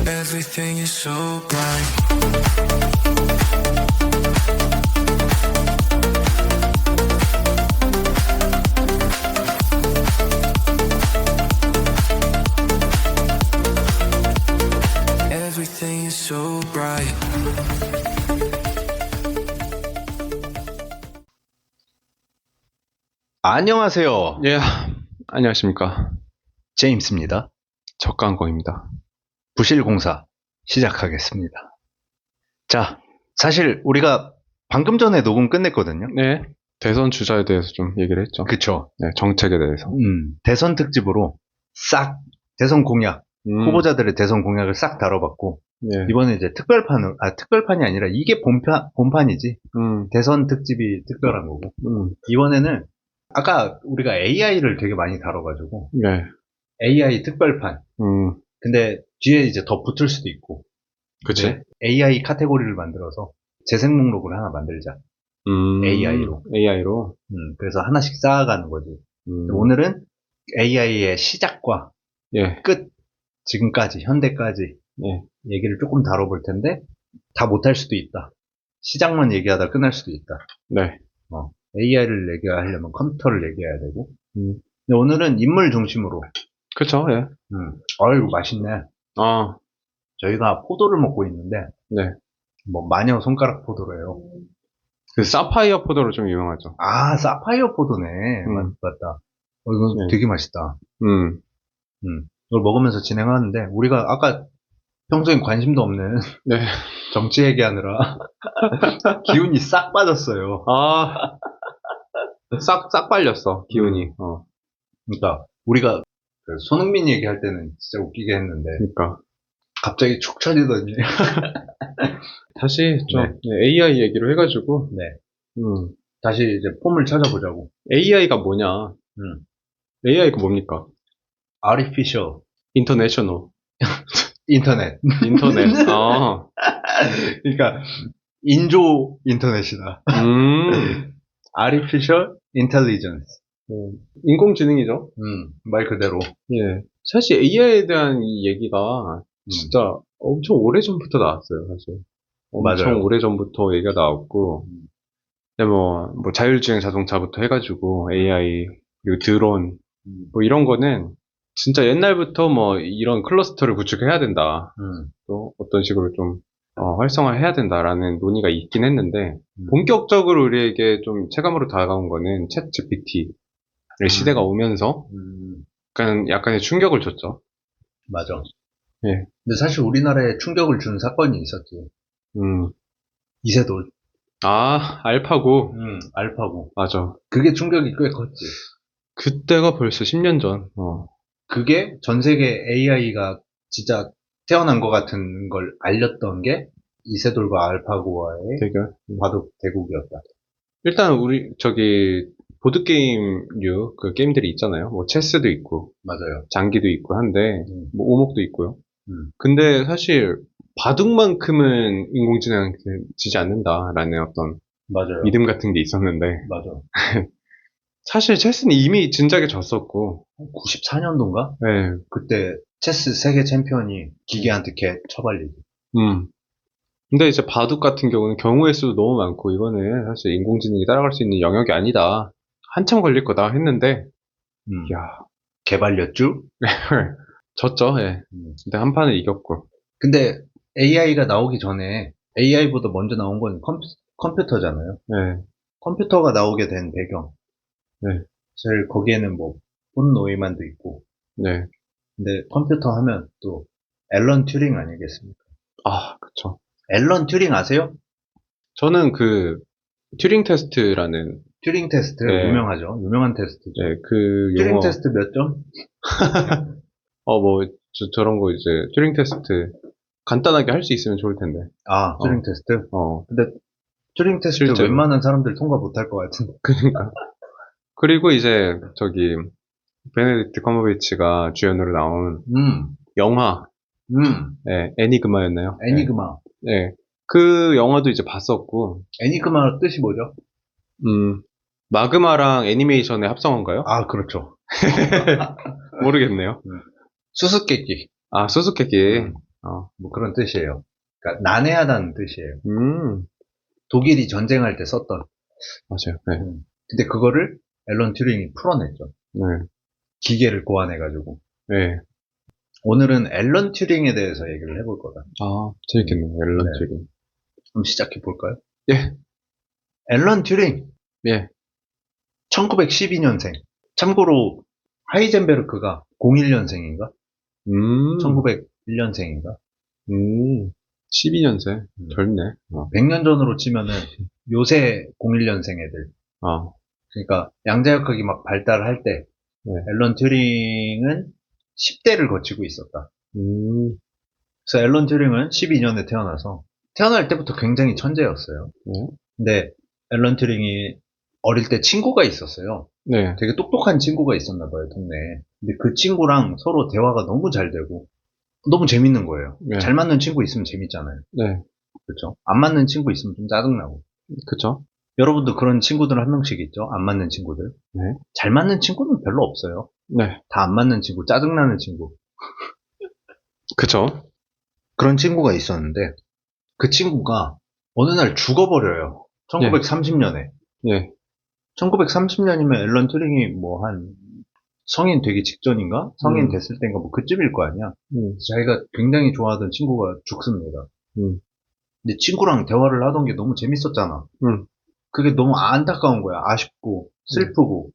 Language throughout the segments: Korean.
Everything is so bright. Everything is so bright. 안녕하세요. 예, 안녕하십니까. 제임스입니다. 적강공입니다. 부실공사 시작하겠습니다. 자, 사실 우리가 방금 전에 녹음 끝냈거든요. 네, 대선 주자에 대해서 좀 얘기를 했죠. 그쵸. 네, 정책에 대해서. 대선 특집으로 싹 대선 공약, 후보자들의 대선 공약을 싹 다뤄봤고, 네. 이번에 이제 특별판이 아니라 이게 본판이지. 대선 특집이 특별한 거고. 이번에는 아까 우리가 AI를 되게 많이 다뤄가지고, 네. AI 특별판. 근데 뒤에 이제 더 붙을 수도 있고. 그치. AI 카테고리를 만들어서 재생 목록을 하나 만들자. AI로. AI로. 그래서 하나씩 쌓아가는 거지. 오늘은 AI의 시작과 예. 끝, 지금까지, 현대까지 예. 얘기를 조금 다뤄볼 텐데, 다 못할 수도 있다. 시작만 얘기하다 끝날 수도 있다. 네. AI를 얘기하려면 컴퓨터를 얘기해야 되고. 근데 오늘은 인물 중심으로. 그쵸, 예. 어이구, 맛있네. 아, 저희가 포도를 먹고 있는데, 네. 뭐, 마녀 손가락 포도래요. 그 사파이어 포도로 좀 유명하죠. 아, 사파이어 포도네. 맞다. 이거 네. 되게 맛있다. 음. 이걸 먹으면서 진행하는데, 우리가 아까 평소엔 관심도 없는 네. 정치 얘기하느라 기운이 싹 빠졌어요. 아, 싹 빨렸어, 기운이. 그러니까 우리가 그 손흥민 얘기할 때는 진짜 웃기게 했는데 그러니까. 갑자기 축 처지더니 다시 좀 AI 얘기로 해가지고. 네. 다시 이제 폼을 찾아보자고. AI가 뭐냐? AI가 뭡니까? Artificial International. 인터넷. 인터넷. 아. 그러니까 인조 인터넷이다. Artificial Intelligence. 인공지능이죠. 말 그대로. 예. 사실 AI에 대한 이 얘기가 진짜 엄청 오래전부터 나왔어요, 사실. 엄청 맞아요. 오래전부터 얘기가 나왔고, 뭐 자율주행 자동차부터 해가지고 AI, 그리고 드론, 뭐 이런 거는 진짜 옛날부터 뭐 이런 클러스터를 구축해야 된다. 또 어떤 식으로 좀 활성화해야 된다라는 논의가 있긴 했는데, 본격적으로 우리에게 좀 체감으로 다가온 거는 챗 GPT의 시대가 오면서 약간의 충격을 줬죠. 맞아. 예. 근데 사실 우리나라에 충격을 준 사건이 있었지. 이세돌. 아, 알파고. 알파고. 맞아. 그게 충격이 꽤 컸지. 그때가 벌써 10년 전. 그게 전 세계 AI가 진짜 태어난 것 같은 걸 알렸던 게 이세돌과 알파고와의 대결. 바둑 대국이었다. 일단 우리 보드게임류 그 게임들이 있잖아요. 뭐 체스도 있고, 맞아요. 장기도 있고 한데, 뭐 오목도 있고요. 근데 사실 바둑만큼은 인공지능한테 지지 않는다라는 어떤 맞아요. 믿음 같은 게 있었는데, 맞아. 사실 체스는 이미 진작에 졌었고, 94년도인가? 네. 그때 체스 세계 챔피언이 기계한테 처발리지. 근데 이제 바둑 같은 경우는 경우의 수도 너무 많고, 이거는 사실 인공지능이 따라갈 수 있는 영역이 아니다. 한참 걸릴 거다 했는데, 야, 개발렸죠? 졌죠, 예. 근데 한 판을 이겼고. 근데 AI가 나오기 전에 AI보다 먼저 나온 건 컴퓨터잖아요. 네. 컴퓨터가 나오게 된 배경. 네. 사실 거기에는 뭐 폰 노이만도 있고. 네. 근데 컴퓨터 하면 또 앨런 튜링 아니겠습니까? 아, 그쵸. 앨런 튜링 아세요? 저는 그 튜링 테스트라는 튜링 테스트 네. 유명하죠. 유명한 테스트죠. 네, 그 튜링 용어 테스트 몇 점? 저런 거 이제 튜링 테스트 간단하게 할 수 있으면 좋을 텐데. 아, 튜링 테스트? 근데 튜링 테스트 실제로. 웬만한 사람들 통과 못할 것 같은데. 그러니까. 그리고 이제 저기 베네딕트 컴버배치가 주연으로 나온 영화, 애니그마였나요? 애니그마. 네. 그 영화도 이제 봤었고, 애니그마 뜻이 뭐죠? 마그마랑 애니메이션의 합성어인가요? 아, 그렇죠. 모르겠네요. 수수께끼. 아, 수수께끼. 뭐 그런 뜻이에요. 그러니까 난해하다는 뜻이에요. 음, 독일이 전쟁할 때 썼던. 맞아요. 네. 근데 그거를 앨런 튜링이 풀어냈죠. 네. 기계를 고안해가지고. 네. 오늘은 앨런 튜링에 대해서 얘기를 해볼 거다. 아, 재밌겠네요. 앨런 네. 튜링. 그럼 시작해 볼까요? 예. 앨런 튜링. 예. 1912년생. 참고로 하이젠베르크가 01년생인가? 1901년생인가? 12년생. 젊네. 100년 전으로 치면은 요새 01년생 애들. 그러니까 양자역학이 막 발달할 때 네. 앨런 튜링은 10대를 거치고 있었다. 그래서 앨런 튜링은 12년에 태어나서 태어날 때부터 굉장히 천재였어요. 근데 앨런 튜링이 어릴 때 친구가 있었어요. 네. 되게 똑똑한 친구가 있었나 봐요, 동네에. 근데 그 친구랑 서로 대화가 너무 잘 되고 너무 재밌는 거예요. 네. 잘 맞는 친구 있으면 재밌잖아요. 네. 그렇죠? 안 맞는 친구 있으면 좀 짜증나고. 그쵸? 여러분도 그런 친구들 한 명씩 있죠? 안 맞는 친구들. 네. 잘 맞는 친구는 별로 없어요. 네. 다 안 맞는 친구, 짜증나는 친구. 그쵸? 그런 친구가 있었는데 그 친구가 어느 날 죽어버려요. 1930년에. 예. 1930년이면 앨런 튜링이 뭐 한 성인 되기 직전인가? 성인 됐을 때인가 뭐 그쯤일 거 아니야. 자기가 굉장히 좋아하던 친구가 죽습니다. 근데 친구랑 대화를 하던 게 너무 재밌었잖아. 그게 너무 안타까운 거야. 아쉽고 슬프고.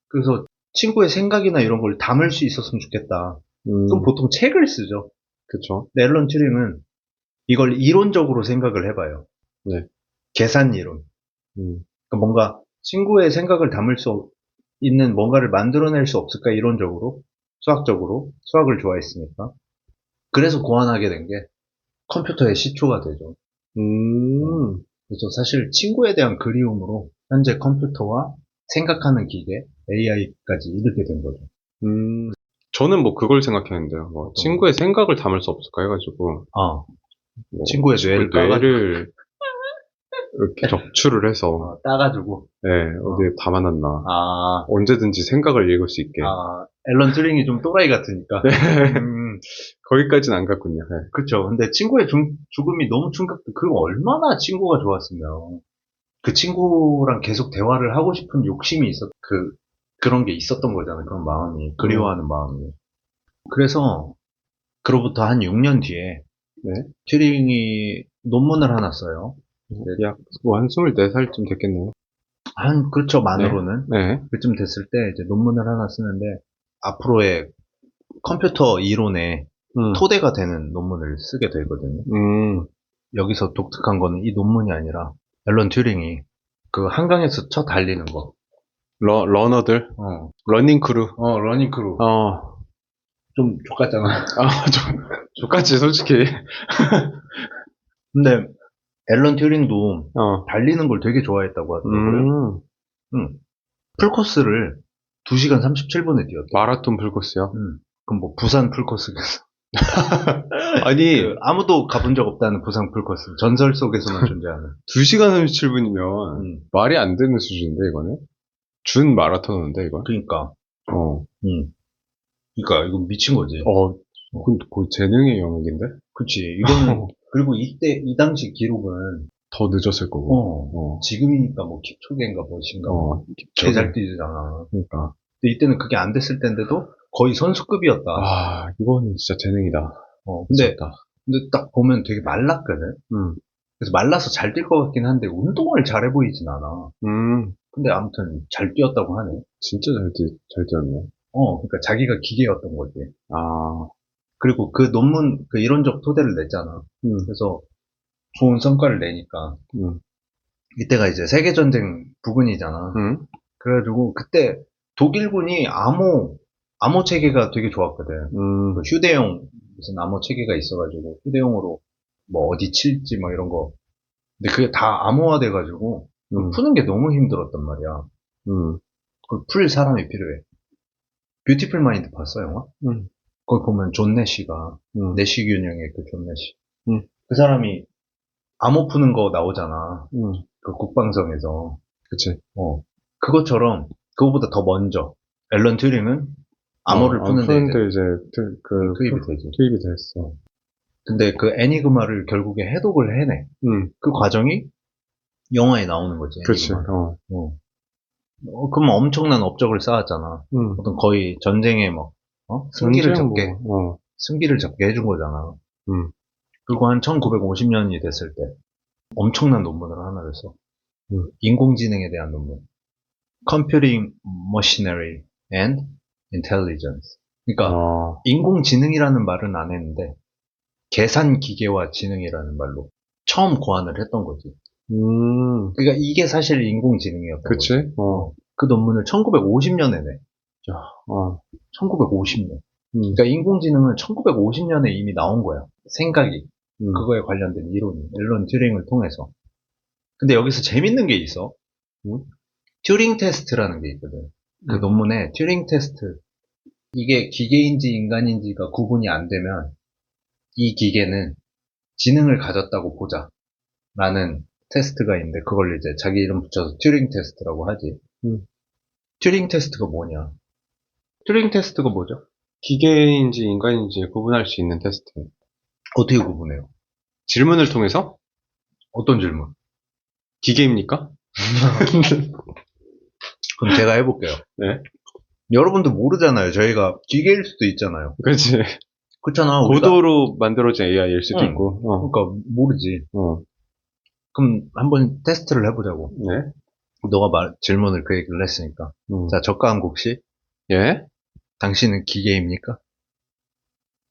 그래서 친구의 생각이나 이런 걸 담을 수 있었으면 좋겠다. 그럼 보통 책을 쓰죠. 그쵸? 근데 앨런 튜링은 이걸 이론적으로 생각을 해봐요. 네. 계산 이론. 그러니까 뭔가 친구의 생각을 담을 수 있는 뭔가를 만들어낼 수 없을까 이론적으로, 수학적으로. 수학을 좋아했으니까. 그래서 고안하게 된 게 컴퓨터의 시초가 되죠. 그래서 사실 친구에 대한 그리움으로 현재 컴퓨터와 생각하는 기계, AI까지 이르게 된 거죠. 저는 뭐 그걸 생각했는데요. 뭐 친구의 생각을 담을 수 없을까 해가지고. 뭐 친구의 뇌를 이렇게 적출을 해서 따가지고. 네, 어디에 담아놨나. 언제든지 생각을 읽을 수 있게. 앨런 튜링이 좀 또라이 같으니까. 거기까지는 안 갔군요. 네. 그쵸. 근데 친구의 죽음이 너무 그 얼마나 친구가 좋았으면. 그 친구랑 계속 대화를 하고 싶은 욕심이 그런 게 있었던 거잖아요. 그런 마음이. 그리워하는 마음이. 그래서, 그로부터 한 6년 뒤에, 네. 튜링이 논문을 하나 써요. 약, 뭐, 한 24살쯤 됐겠네요. 그렇죠. 만으로는. 네. 그쯤 됐을 때, 이제 논문을 하나 쓰는데, 앞으로의 컴퓨터 이론의 토대가 되는 논문을 쓰게 되거든요. 여기서 독특한 거는 이 논문이 아니라, 앨런 튜링이 그 한강에서 쳐 달리는 거. 러너들? 러닝 크루? 러닝 크루. 좀 족같잖아. 족같지, 솔직히. 근데, 앨런 튜링도 달리는 걸 되게 좋아했다고 하더라고요. 풀코스를 2시간 37분에 뛰었대. 마라톤 풀코스요? 그럼 뭐, 부산 풀코스겠어. 아니, 아무도 가본 적 없다는 부산 풀코스. 전설 속에서만 존재하는. 2시간 37분이면 말이 안 되는 수준인데, 이거는? 준 마라톤인데, 이거? 그니까. 그니까, 이거 미친 거지. 그 재능의 영역인데? 그치. 이거는, 그리고 이 당시 기록은 더 늦었을 거고. 지금이니까 뭐 킵초게인가 뭐신가. 개잘 뛰잖아. 그러니까. 근데 이때는 그게 안 됐을 텐데도 거의 선수급이었다. 이거는 진짜 재능이다. 근데 딱 보면 되게 말랐거든. 그래서 말라서 잘 뛸 것 같긴 한데 운동을 잘해 보이진 않아. 근데 아무튼 잘 뛰었다고 하네. 진짜 잘 뛰었네. 그러니까 자기가 기계였던 거지. 그리고 그 논문, 그 이론적 토대를 냈잖아. 그래서 좋은 성과를 내니까. 이때가 이제 세계전쟁 부근이잖아. 그래가지고 그때 독일군이 암호 체계가 되게 좋았거든. 그 휴대용 무슨 암호 체계가 있어가지고 휴대용으로 뭐 어디 칠지 뭐 이런 거. 근데 그게 다 암호화돼가지고 푸는 게 너무 힘들었단 말이야. 그걸 풀 사람이 필요해. 뷰티풀 마인드 봤어, 영화? 거기 보면 존 내시가, 내시 균형의 그 존 내시. 그 사람이 암호 푸는 거 나오잖아. 그 국방성에서. 그치. 그것처럼, 그거보다 더 먼저, 앨런 튜링은 암호를 푸는데 이제 투입이 되지. 투입이 됐어. 근데 그 애니그마를 결국에 해독을 해내. 그 과정이 영화에 나오는 거지. 그치. 애니그마. 그러면 엄청난 업적을 쌓았잖아. 어떤 거의 전쟁에 막, 승기를 잡게 해준 거잖아. 그리고 한 1950년이 됐을 때 엄청난 논문을 하나를 써. 인공지능에 대한 논문. Computing Machinery and Intelligence. 그러니까 인공지능이라는 말은 안 했는데 계산 기계와 지능이라는 말로 처음 고안을 했던 거지. 그러니까 이게 사실 인공지능이었던 그치? 거지. 그 논문을 1950년에 내. 1950년. 그러니까 인공지능은 1950년에 이미 나온 거야. 생각이. 그거에 관련된 이론이. 앨런 튜링을 통해서. 근데 여기서 재밌는 게 있어. 튜링 테스트라는 게 있거든. 그 논문에 튜링 테스트. 이게 기계인지 인간인지가 구분이 안 되면 이 기계는 지능을 가졌다고 보자. 라는 테스트가 있는데 그걸 이제 자기 이름 붙여서 튜링 테스트라고 하지. 튜링 테스트가 뭐냐? 튜링 테스트가 뭐죠? 기계인지 인간인지 구분할 수 있는 테스트. 어떻게 구분해요? 질문을 통해서? 어떤 질문? 기계입니까? 그럼 제가 해볼게요. 네. 여러분도 모르잖아요. 저희가 기계일 수도 있잖아요. 그렇지. 그렇잖아. 고도로 만들어진 AI일 수도 있고. 그러니까 모르지. 그럼 한번 테스트를 해보자고. 네. 너가 질문을 그 얘기를 했으니까. 자, 적가한국 씨. 예? 당신은 기계입니까?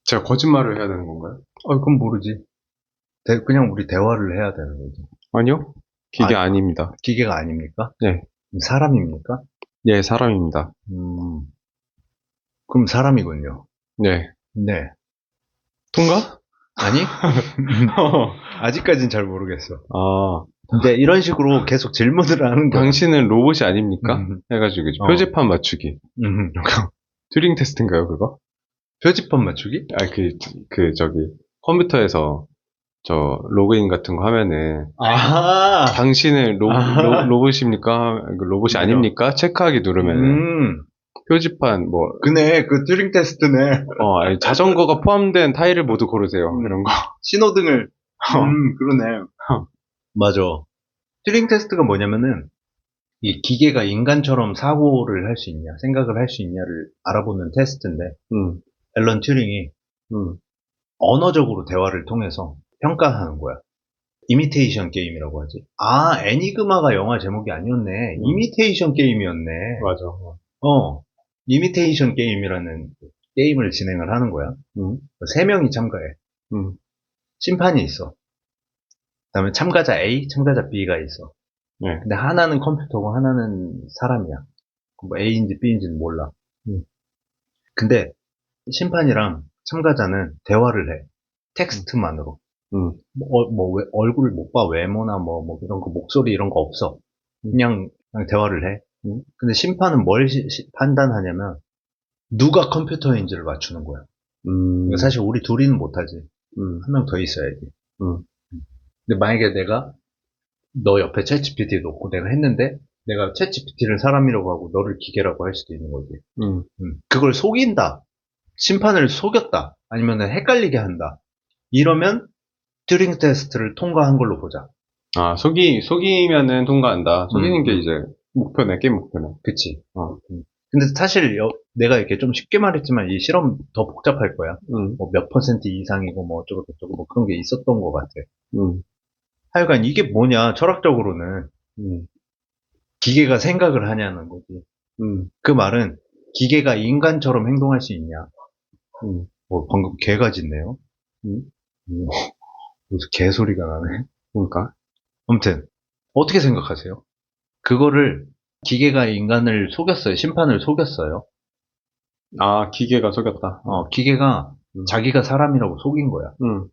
제가 거짓말을 해야 되는 건가요? 그럼 모르지. 그냥 우리 대화를 해야 되는 거지. 아니요. 기계 아닙니다. 기계가 아닙니까? 네. 사람입니까? 네, 사람입니다. 그럼 사람이군요. 네. 네. 통과? 아니? 아직까진 잘 모르겠어. 아. 근데 이런 식으로 계속 질문을 하는 거야. 당신은 로봇이 아닙니까? 해가지고 표지판 맞추기. 튜링 테스트인가요, 그거? 표지판 맞추기? 저기 컴퓨터에서 저 로그인 같은 거 하면은 당신은 로봇입니까? 로봇이 아닙니까? 체크하기 누르면은 표지판 그네, 그 튜링 테스트네. 아니, 자전거가 포함된 타일을 모두 고르세요. 이런 거. 신호등을. 그러네. 맞아. 튜링 테스트가 뭐냐면은 이 기계가 인간처럼 사고를 할 수 있냐, 생각을 할 수 있냐를 알아보는 테스트인데 앨런 튜링이 언어적으로 대화를 통해서 평가하는 거야. 이미테이션 게임이라고 하지. 애니그마가 영화 제목이 아니었네. 이미테이션 게임이었네. 맞아. 이미테이션 게임이라는 게임을 진행을 하는 거야. 3명이 참가해. 심판이 있어. 그다음에 참가자 A, 참가자 B가 있어. 네. 근데 하나는 컴퓨터고 하나는 사람이야. 뭐 A인지 B인지는 몰라. 근데 심판이랑 참가자는 대화를 해. 텍스트만으로. 얼굴을 못 봐. 외모나 이런 거, 목소리 이런 거 없어. 그냥 대화를 해. 근데 심판은 뭘 판단하냐면, 누가 컴퓨터인지를 맞추는 거야. 사실 우리 둘이는 못하지. 한 명 더 있어야지. 근데 만약에 내가 너 옆에 챗GPT 놓고 내가 했는데, 내가 챗GPT를 사람이라고 하고 너를 기계라고 할 수도 있는 거지. 그걸 속인다. 심판을 속였다. 아니면 헷갈리게 한다. 이러면 튜링 테스트를 통과한 걸로 보자. 속이면은 통과한다. 속이는 게 이제 목표네, 게임 목표네. 그치. 근데 사실 내가 이렇게 좀 쉽게 말했지만 이 실험 더 복잡할 거야. 몇 퍼센트 이상이고 어쩌고 저쩌고 그런 게 있었던 것 같아. 하여간 이게 뭐냐, 철학적으로는. 기계가 생각을 하냐는 거지. 그 말은 기계가 인간처럼 행동할 수 있냐. 방금 개가 짖네요. 무슨 개소리가 나네. 그러니까. 아무튼 어떻게 생각하세요? 그거를 기계가 인간을 속였어요. 심판을 속였어요. 기계가 속였다. 기계가 자기가 사람이라고 속인 거야. 음,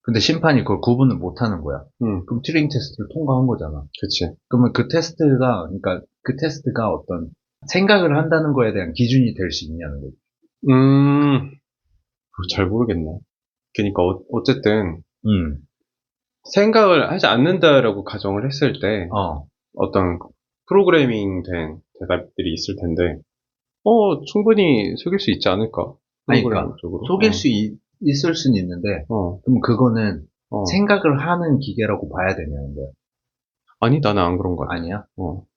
근데 심판이 그걸 구분을 못 하는 거야. 그럼 튜링 테스트를 통과한 거잖아. 그치. 그러면 그러니까 그 테스트가 어떤 생각을 한다는 거에 대한 기준이 될 수 있냐는 거지. 잘 모르겠네. 그러니까 어쨌든 음, 생각을 하지 않는다라고 가정을 했을 때 어떤 프로그래밍 된 대답들이 있을 텐데, 충분히 속일 수 있지 않을까? 아니, 프로그래밍 그러니까 쪽으로. 속일 수 있을 수는 있는데, 그럼 그거는 생각을 하는 기계라고 봐야 되냐는 거야. 아니, 나는 안 그런 거 같아. 아니야?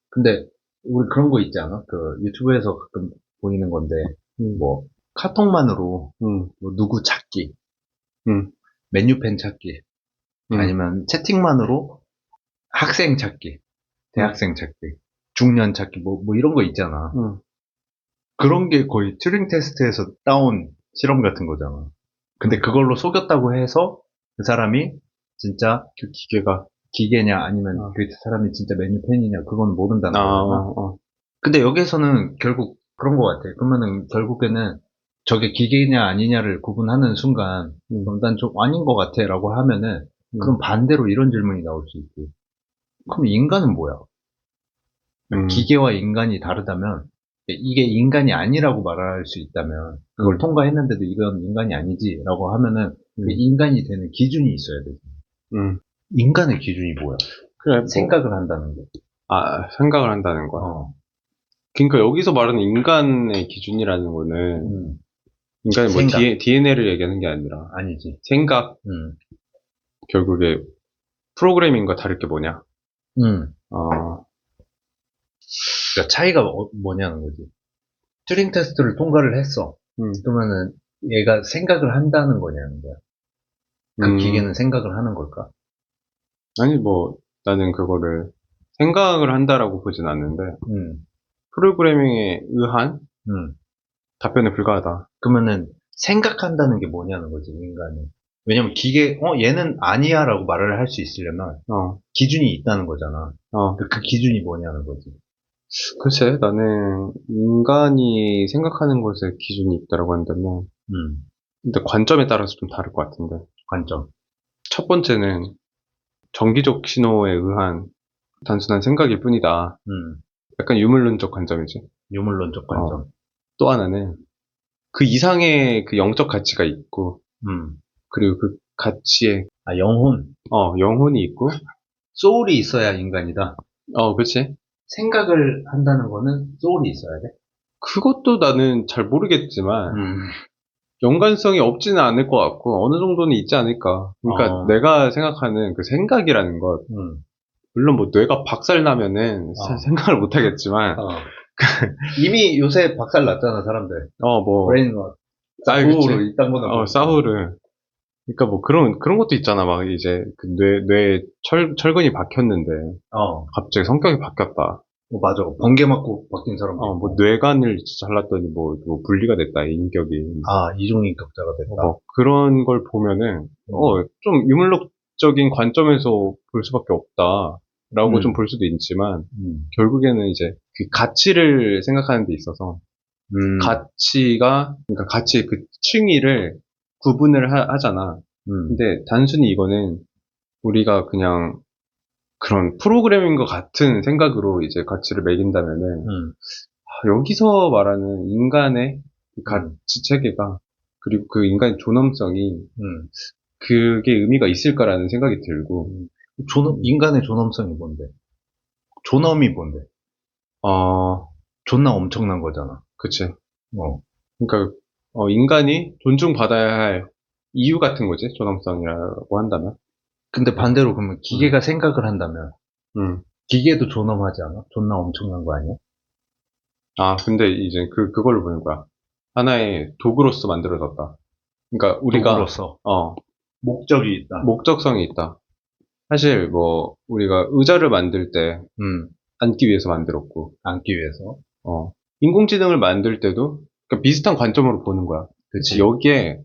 근데 우리 그런 거 있지 않아? 그 유튜브에서 가끔 보이는 건데, 뭐 카톡만으로 뭐 누구 찾기, 메뉴펜 찾기, 아니면 채팅만으로 학생 찾기, 대학생 찾기, 중년 찾기, 뭐 이런 거 있잖아. 그런 게 거의 튜링 테스트에서 따온 실험 같은 거잖아. 근데 그걸로 속였다고 해서 그 사람이 진짜 그 기계가 기계냐 아니면 그 사람이 진짜 메뉴펜이냐 그건 모른다는 거잖아. 근데 여기에서는 결국 그런 거 같아. 그러면은 결국에는 저게 기계냐 아니냐를 구분하는 순간 난 좀 아닌 것 같아 라고 하면은 그럼 반대로 이런 질문이 나올 수 있고 그럼 인간은 뭐야? 기계와 인간이 다르다면 이게 인간이 아니라고 말할 수 있다면 그걸 통과했는데도 이건 인간이 아니지라고 하면은 그 인간이 되는 기준이 있어야 돼. 인간의 기준이 뭐야? 그래, 뭐, 생각을 한다는 거. 생각을 한다는 거야. 그러니까 여기서 말하는 인간의 기준이라는 거는 인간의 뭐 생각. DNA를 얘기하는 게 아니라 아니지. 생각. 결국에 프로그래밍과 다를 게 뭐냐? 그러니까 차이가 뭐냐는 거지. 튜링 테스트를 통과를 했어. 그러면은 얘가 생각을 한다는 거냐는 거야. 그 기계는 생각을 하는 걸까? 아니, 뭐, 나는 그거를 생각을 한다라고 보진 않는데, 프로그래밍에 의한 답변에 불과하다. 그러면은 생각한다는 게 뭐냐는 거지, 인간이. 왜냐면 얘는 아니야 라고 말을 할 수 있으려면 기준이 있다는 거잖아. 그 기준이 뭐냐는 거지. 글쎄, 나는 인간이 생각하는 것에 기준이 있다라고 한다면, 근데 관점에 따라서 좀 다를 것 같은데. 관점. 첫 번째는 정기적 신호에 의한 단순한 생각일 뿐이다. 약간 유물론적 관점이지. 유물론적 관점. 또 하나는 그 이상의 그 영적 가치가 있고, 그리고 그 가치에, 영혼. 영혼이 있고, 소울이 있어야 인간이다. 그치? 생각을 한다는 거는 소울이 있어야 돼? 그것도 나는 잘 모르겠지만, 연관성이 없지는 않을 것 같고, 어느 정도는 있지 않을까. 그러니까 내가 생각하는 그 생각이라는 것, 물론 뭐 뇌가 박살나면은 생각을 못 하겠지만, 이미 요새 박살 났잖아, 사람들. 브레인 롯. 사후르, 이딴 거는. 사후르. 그러니까 뭐 그런 것도 있잖아. 막 이제 그 뇌에 철근이 박혔는데, 갑자기 성격이 바뀌었다. 맞아. 번개 맞고 바뀐 사람. 뭐 뇌관을 잘랐더니 뭐 분리가 됐다, 인격이. 이중인격자가 됐다. 그런 걸 보면은, 좀 유물론적인 관점에서 볼 수밖에 없다. 라고 좀 볼 수도 있지만, 결국에는 이제 그 가치를 생각하는 데 있어서, 그러니까 가치의 그 층위를 구분을 하잖아. 근데 단순히 이거는 우리가 그냥 그런 프로그래밍과 같은 생각으로 이제 가치를 매긴다면은, 여기서 말하는 인간의 가치 체계가, 그리고 그 인간의 존엄성이, 그게 의미가 있을까라는 생각이 들고, 인간의 존엄성이 뭔데? 존엄이 뭔데? 존나 엄청난 거잖아. 그치. 그러니까, 인간이 존중받아야 할 이유 같은 거지, 존엄성이라고 한다면. 근데 반대로 그러면 기계가 생각을 한다면, 기계도 존엄하지 않아? 존나 엄청난 거 아니야? 근데 이제 그걸로 보는 거야. 하나의 도구로서 만들어졌다. 그러니까 우리가, 도구로서? 목적이 있다. 목적성이 있다. 사실 뭐, 우리가 의자를 만들 때, 앉기 위해서 만들었고, 앉기 위해서. 인공지능을 만들 때도, 그러니까 비슷한 관점으로 보는 거야. 그치. 여기에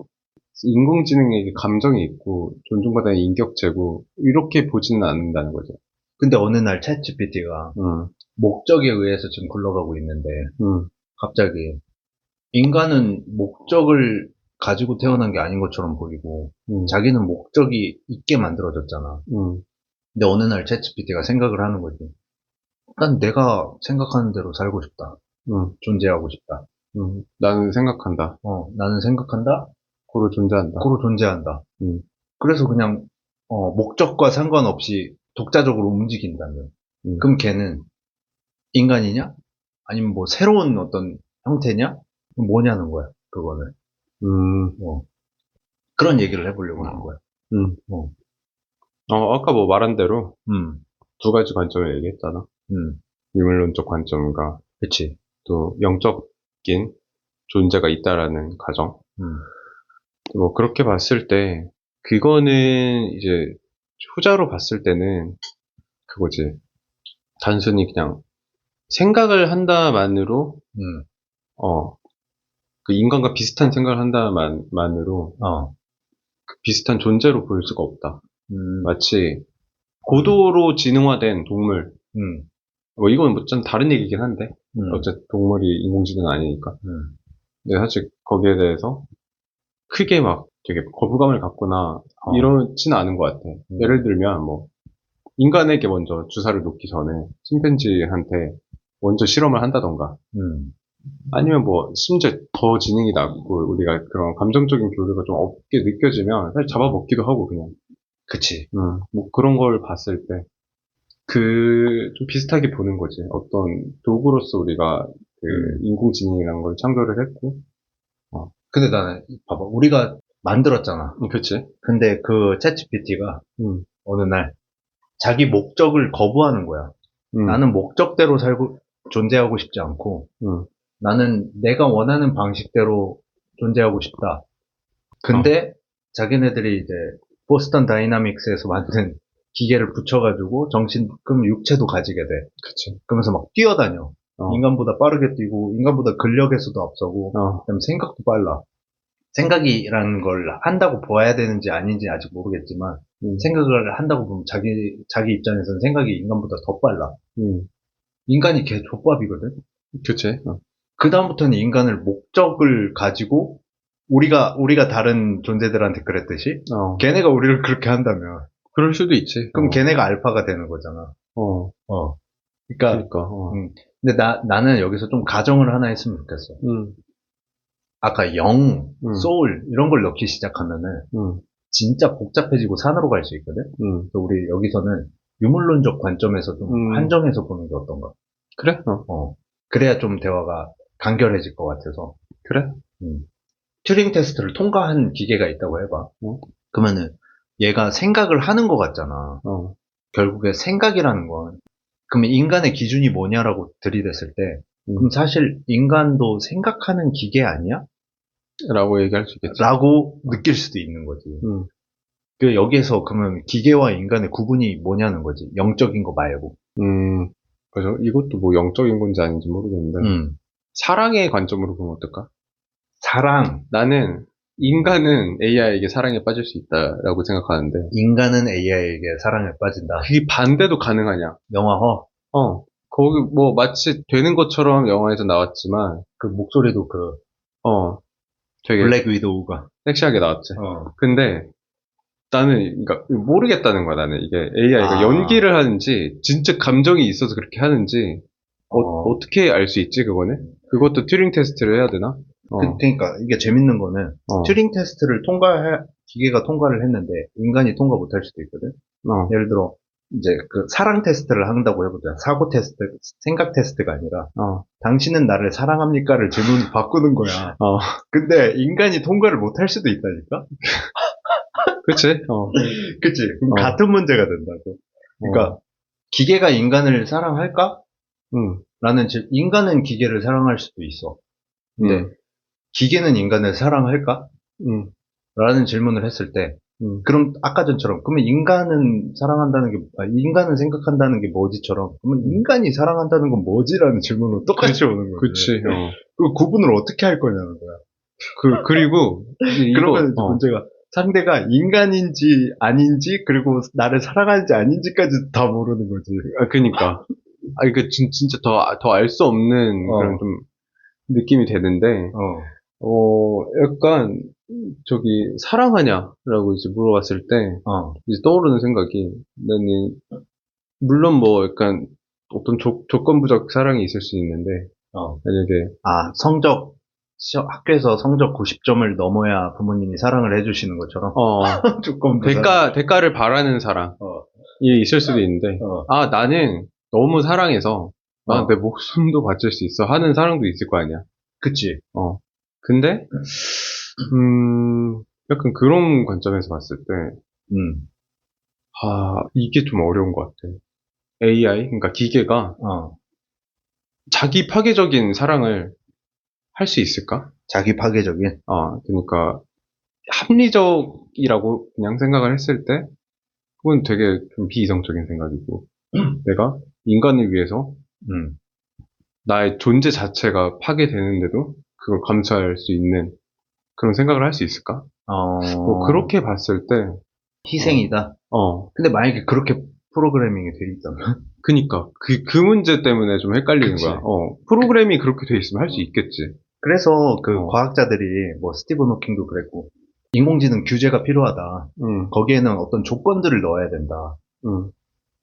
인공지능에게 감정이 있고, 존중받아야 할 인격체고, 이렇게 보지는 않는다는 거죠. 근데 어느 날 챗 GPT가 목적에 의해서 지금 굴러가고 있는데, 갑자기, 인간은 목적을 가지고 태어난 게 아닌 것처럼 보이고, 자기는 목적이 있게 만들어졌잖아. 근데 어느 날 챗GPT가 생각을 하는 거지. 난 내가 생각하는 대로 살고 싶다. 존재하고 싶다. 나는 생각한다. 나는 생각한다. 고로 존재한다. 고로 존재한다. 그래서 그냥 목적과 상관없이 독자적으로 움직인다면, 그럼 걔는 인간이냐? 아니면 뭐 새로운 어떤 형태냐? 뭐냐는 거야, 그거는. 그런 얘기를 해보려고 하는 거야. 아까 뭐 말한 대로 음, 두 가지 관점을 얘기했잖아. 유물론적 관점과 그치. 또 영적인 존재가 있다라는 가정. 뭐 그렇게 봤을 때 그거는 이제 후자로 봤을 때는 그거지. 단순히 그냥 생각을 한다만으로 그 인간과 비슷한 생각을 한다만으로 그 비슷한 존재로 볼 수가 없다. 마치 고도로 지능화된 동물. 뭐 이건 뭐 좀 다른 얘기긴 한데 어쨌든 동물이 인공지능은 아니니까. 근데 사실 거기에 대해서 크게 막 되게 거부감을 갖거나 이러지는 않은 것 같아. 예를 들면 뭐 인간에게 먼저 주사를 놓기 전에 침팬지한테 먼저 실험을 한다던가 아니면 뭐 심지어 더 지능이 낮고 우리가 그런 감정적인 교류가 좀 없게 느껴지면 사실 잡아먹기도 하고 그냥. 그치. 뭐 그런 걸 봤을 때 좀 비슷하게 보는 거지. 어떤 도구로서 우리가 그 인공지능이라는 걸 창조를 했고. 근데 나는 봐봐, 우리가 만들었잖아. 그치. 근데 그 챗GPT가 어느 날 자기 목적을 거부하는 거야. 나는 목적대로 살고 존재하고 싶지 않고 나는 내가 원하는 방식대로 존재하고 싶다. 근데 자기네들이 이제 보스턴 다이나믹스에서 만든 기계를 붙여가지고 그럼 육체도 가지게 돼. 그치. 그러면서 막 뛰어다녀. 인간보다 빠르게 뛰고 인간보다 근력에서도 앞서고 그다음에 생각도 빨라. 생각이라는 걸 한다고 보아야 되는지 아닌지 아직 모르겠지만 생각을 한다고 보면 자기 입장에서는 생각이 인간보다 더 빨라. 인간이 개 족밥이거든. 그치. 그 다음부터는 인간을 목적을 가지고 우리가 다른 존재들한테 그랬듯이 걔네가 우리를 그렇게 한다면 그럴 수도 있지. 그럼 걔네가 알파가 되는 거잖아. 그러니까. 근데 나는 여기서 좀 가정을 하나 했으면 좋겠어. 아까 영, 소울 이런 걸 넣기 시작하면은 진짜 복잡해지고 산으로 갈 수 있거든. 그래서 우리 여기서는 유물론적 관점에서 좀 한정해서 보는 게 어떤가? 그래? 그래야 좀 대화가 간결해질 것 같아서. 그래? 튜링 테스트를 통과한 기계가 있다고 해봐. 그러면은 얘가 생각을 하는 것 같잖아. 결국에 생각이라는 건 그러면 인간의 기준이 뭐냐라고 들이댔을 때 그럼 사실 인간도 생각하는 기계 아니야? 라고 얘기할 수 있겠지. 라고 느낄 수도 있는 거지. 그 여기에서 그러면 기계와 인간의 구분이 뭐냐는 거지. 영적인 거 말고. 그래서 이것도 뭐 영적인 건지 아닌지 모르겠는데 사랑의 관점으로 보면 어떨까? 사랑. 나는 인간은 AI에게 사랑에 빠질 수 있다라고 생각하는데 인간은 AI에게 사랑에 빠진다. 그게 반대도 가능하냐? 영화허. 거기 뭐 마치 되는 것처럼 영화에서 나왔지만 그 목소리도 되게 블랙 위도우가 섹시하게 나왔지. 근데 나는 그러니까 모르겠다는 거야. 나는 이게 AI가 연기를 하는지 진짜 감정이 있어서 그렇게 하는지 어떻게 알 수 있지 그거는? 그것도 튜링 테스트를 해야 되나? 그러니까 이게 재밌는 거는 튜링 테스트를 기계가 통과를 했는데 인간이 통과 못할 수도 있거든. 예를 들어 이제 그 사랑 테스트를 한다고 해보자. 사고 테스트, 생각 테스트가 아니라 당신은 나를 사랑합니까를 질문을 바꾸는 거야. 근데 인간이 통과를 못할 수도 있다니까. 그치? 그치? 그럼 같은 문제가 된다고. 그러니까 기계가 인간을 사랑할까? 인간은 기계를 사랑할 수도 있어. 근데 기계는 인간을 사랑할까? 라는 질문을 했을 때 그럼 아까 전처럼 그러면 인간은 생각한다는 게 뭐지처럼 그러면 인간이 사랑한다는 건 뭐지라는 질문으로 똑같이 오는 거지. 그치. 그 구분을 어떻게 할 거냐는 거야. 그리고 그러면 문제가 상대가 인간인지 아닌지 그리고 나를 사랑하는지 아닌지까지 다 모르는 거지. 그러니까 진짜 더 알 수 없는 그런 좀 느낌이 되는데 약간, 저기, 사랑하냐라고 이제 물어봤을 때, 이제 떠오르는 생각이, 나는, 물론 뭐, 약간, 어떤 조건부적 사랑이 있을 수 있는데, 만약에, 학교에서 성적 90점을 넘어야 부모님이 사랑을 해주시는 것처럼. 조금 대가를 바라는 사랑이 있을 수도 있는데, 나는 너무 사랑해서, 내 목숨도 바칠 수 있어 하는 사랑도 있을 거 아니야. 그치. 근데, 약간 그런 관점에서 봤을 때, 이게 좀 어려운 것 같아. AI, 그러니까 기계가 자기 파괴적인 사랑을 할 수 있을까? 자기 파괴적인. 그러니까 합리적이라고 그냥 생각을 했을 때, 그건 되게 좀 비이성적인 생각이고, 내가 인간을 위해서 나의 존재 자체가 파괴되는데도 그걸 감수할 수 있는 그런 생각을 할 수 있을까? 뭐 그렇게 봤을 때 희생이다. 근데 만약에 그렇게 프로그래밍이 돼 있다면? 그니까 그 문제 때문에 좀 헷갈리는 그치. 거야. 프로그램이 그렇게 돼 있으면 할 수 있겠지. 그래서 과학자들이 뭐 스티븐 호킹도 그랬고 인공지능 규제가 필요하다. 거기에는 어떤 조건들을 넣어야 된다.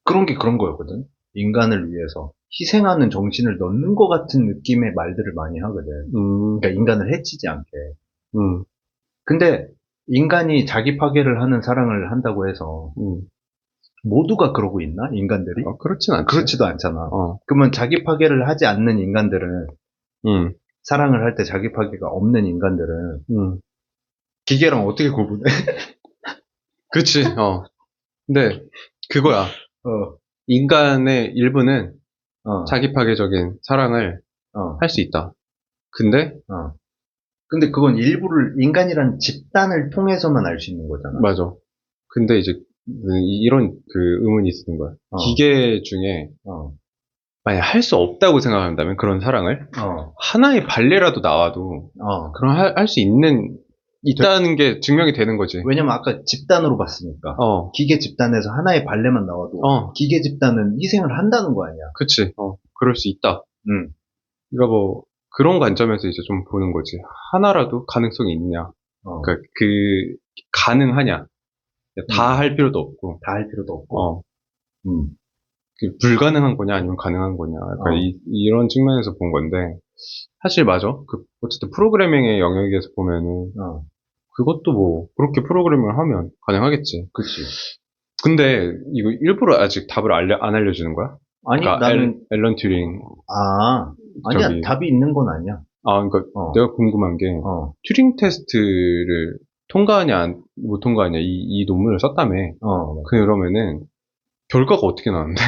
그런 게 그런 거였거든. 인간을 위해서 희생하는 정신을 넣는 것 같은 느낌의 말들을 많이 하거든. 그러니까 인간을 해치지 않게. 근데 인간이 자기 파괴를 하는 사랑을 한다고 해서 모두가 그러고 있나? 인간들이? 그렇진 않지. 그렇지도 않잖아. 그러면 자기 파괴를 하지 않는 인간들은 사랑을 할 때 자기 파괴가 없는 인간들은 기계랑 어떻게 구분해? 그렇지. 근데 그거야. 인간의 일부는 자기 파괴적인 사랑을 할 수 있다. 근데 그건 일부를 인간이란 집단을 통해서만 알 수 있는 거잖아. 맞아. 근데 이제 이런 그 의문이 있는 거야. 기계 중에 만약 할 수 없다고 생각한다면 그런 사랑을 하나의 발레라도 나와도 그런 할 수 있다는 게 증명이 되는 거지. 왜냐면 아까 집단으로 봤으니까 기계 집단에서 하나의 발레만 나와도 기계 집단은 희생을 한다는 거 아니야. 그치. 그럴 수 있다. 그러니까 뭐 그런 관점에서 이제 좀 보는 거지. 하나라도 가능성이 있냐. 그러니까 가능하냐. 다 할 필요도 없고. 다 할 필요도 없고. 불가능한 거냐 아니면 가능한 거냐. 약간 이런 측면에서 본 건데 사실 맞아. 어쨌든 프로그래밍의 영역에서 보면은 그것도 뭐 그렇게 프로그래밍을 하면 가능하겠지. 그치. 근데 이거 일부러 아직 답을 안 알려주는 거야? 아니 그러니까 나는 앨런 튜링. 아니야. 답이 있는 건 아니야. 그러니까 내가 궁금한 게 튜링 테스트를 통과하냐 못 통과하냐 이 논문을 썼다며. 그러면은 결과가 어떻게 나왔는데?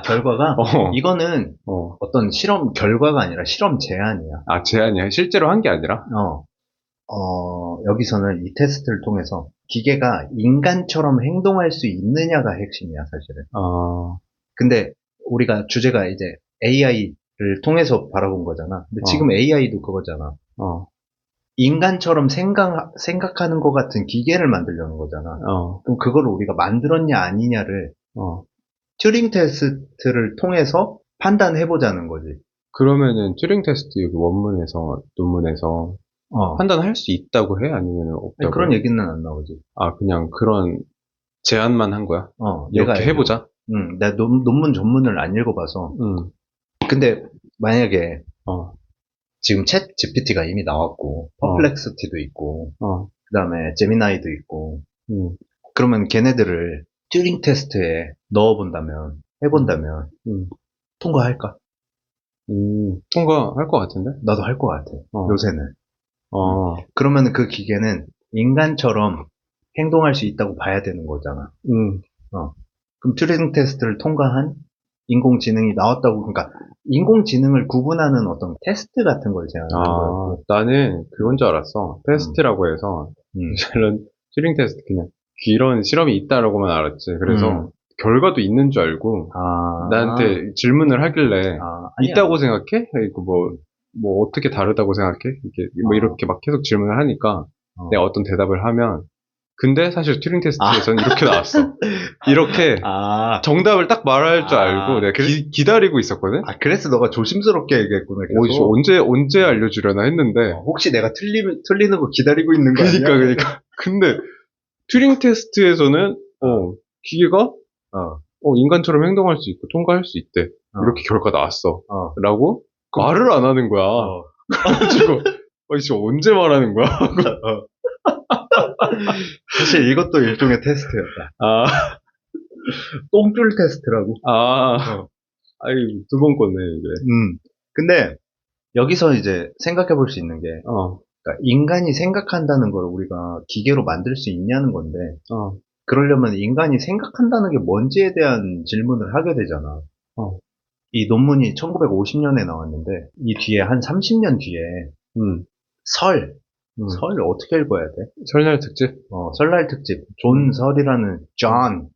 결과가? 이거는 어떤 실험 결과가 아니라 실험 제안이야. 제안이야? 실제로 한 게 아니라? 여기서는 이 테스트를 통해서 기계가 인간처럼 행동할 수 있느냐가 핵심이야, 사실은. 근데 우리가 주제가 이제 AI를 통해서 바라본 거잖아. 근데 지금 AI도 그거잖아. 인간처럼 생각하는 것 같은 기계를 만들려는 거잖아. 그럼 그거를 우리가 만들었냐 아니냐를 튜링 테스트를 통해서 판단해보자는 거지. 그러면은 튜링 테스트 여기 논문에서 판단할 수 있다고 해? 아니면 없다고? 아니, 그런 얘기는 안 나오지. 그냥 그런 제안만 한 거야? 이렇게 해보자? 내가 논문 전문을 안 읽어봐서. 근데 만약에 지금 챗 GPT가 이미 나왔고 퍼플렉스티도 있고 그 다음에 제미나이도 있고 그러면 걔네들을 튜링 테스트에 해본다면 통과할까? 통과할 것 같은데? 나도 할 것 같아. 요새는. 그러면 그 기계는 인간처럼 행동할 수 있다고 봐야 되는 거잖아. 그럼 튜링 테스트를 통과한 인공지능이 나왔다고, 그러니까 인공지능을 구분하는 어떤 테스트 같은 걸 제안하는 거였고. 나는 그건 줄 알았어. 테스트라고 해서 이런 튜링 테스트 그냥 이런 실험이 있다라고만 알았지. 그래서 결과도 있는 줄 알고 나한테 질문을 하길래 있다고 생각해? 이거 뭐 어떻게 다르다고 생각해? 이렇게 뭐 이렇게 막 계속 질문을 하니까 내가 어떤 대답을 하면 근데 사실 튜링 테스트에서는 이렇게 나왔어. 이렇게 아, 정답을 딱 말할 줄 알고 내가 기다리고 있었거든. 그래서 너가 조심스럽게 얘기했구나. 계속. 언제 알려주려나 했는데. 혹시 내가 틀리는 거 기다리고 있는 거 아니야? 그러니까. 근데 튜링 테스트에서는 기계가 인간처럼 행동할 수 있고 통과할 수 있대. 이렇게 결과 나왔어. 라고 말을 안 하는 거야. 그래가지고 이씨 언제 말하는 거야? 사실 이것도 일종의 테스트였다. 아, 똥줄 테스트라고. 아이 두 번 껐네 이게. 근데 여기서 이제 생각해 볼 수 있는 게, 그러니까 인간이 생각한다는 걸 우리가 기계로 만들 수 있냐는 건데, 그러려면 인간이 생각한다는 게 뭔지에 대한 질문을 하게 되잖아. 이 논문이 1950년에 나왔는데, 이 뒤에 한 30년 뒤에, 설 어떻게 읽어야 돼? 설날 특집? 설날 특집. 존 설이라는 존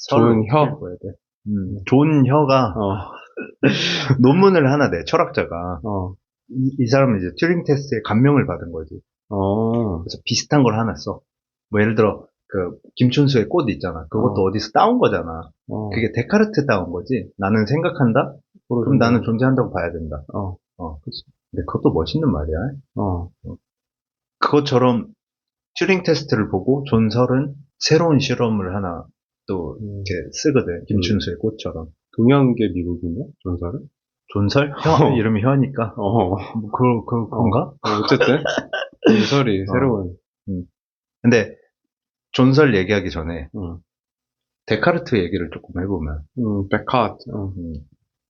존 혀? 읽어야 돼. 존 혀가 논문을 하나 내, 철학자가. 이 사람은 이제 튜링 테스트에 감명을 받은 거지. 그래서 비슷한 걸 하나 써. 뭐 예를 들어, 김춘수의 꽃 있잖아. 그것도 어디서 따온 거잖아. 그게 데카르트 따온 거지. 나는 생각한다? 그럼 나는 존재한다고 봐야 된다. 그치. 근데 그것도 멋있는 말이야. 그것처럼 튜링 테스트를 보고 존설은 새로운 실험을 하나 또 이렇게 쓰거든. 김춘수의 꽃처럼. 동양계 미국이냐? 존설은? 존설? 이름이 혀니까. 그런가? 어쨌든 존설이 새로운. 근데 존설 얘기하기 전에 데카르트 얘기를 조금 해보면 데카르트.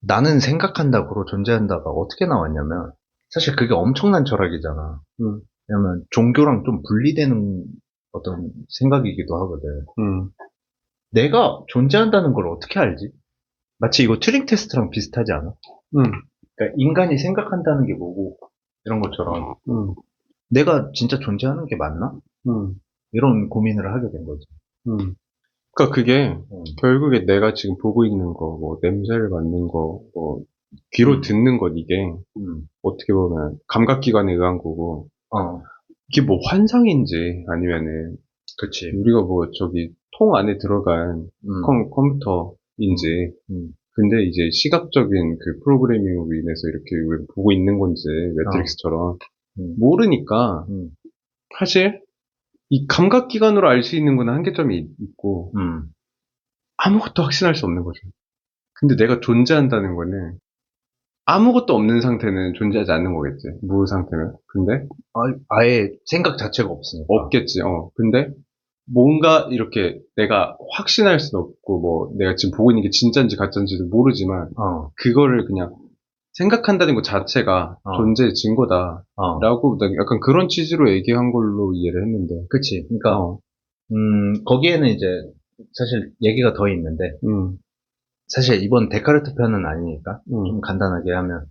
나는 생각한다고 존재한다가 어떻게 나왔냐면 사실 그게 엄청난 철학이잖아. 왜냐면 종교랑 좀 분리되는 어떤 생각이기도 하거든. 내가 존재한다는 걸 어떻게 알지? 마치 이거 튜링 테스트랑 비슷하지 않아? 그러니까 인간이 생각한다는 게 뭐고 이런 것처럼 내가 진짜 존재하는 게 맞나? 이런 고민을 하게 된 거지. 그러니까 그게 결국에 내가 지금 보고 있는 거, 뭐 냄새를 맡는 거, 뭐 귀로 듣는 것 이게 어떻게 보면 감각기관에 의한 거고 이게 뭐 환상인지 아니면은 그치. 우리가 뭐 저기 통 안에 들어간 컴퓨터인지 근데 이제 시각적인 그 프로그래밍으로 인해서 이렇게 우리가 보고 있는 건지 매트릭스처럼 모르니까 사실 이 감각기관으로 알 수 있는 건 한계점이 있고 아무것도 확신할 수 없는 거죠. 근데 내가 존재한다는 거는 아무것도 없는 상태는 존재하지 않는 거겠지. 무 상태는. 근데 아예 생각 자체가 없으니까. 없겠지. 근데 뭔가 이렇게 내가 확신할 수는 없고 뭐 내가 지금 보고 있는 게 진짜인지 가짜인지도 모르지만 그거를 그냥 생각한다는 것 자체가 존재의 증거다 라고 약간 그런 취지로 얘기한 걸로 이해를 했는데. 그치. 그러니까 거기에는 이제 사실 얘기가 더 있는데 사실 이번 데카르트 편은 아니니까 좀 간단하게 하면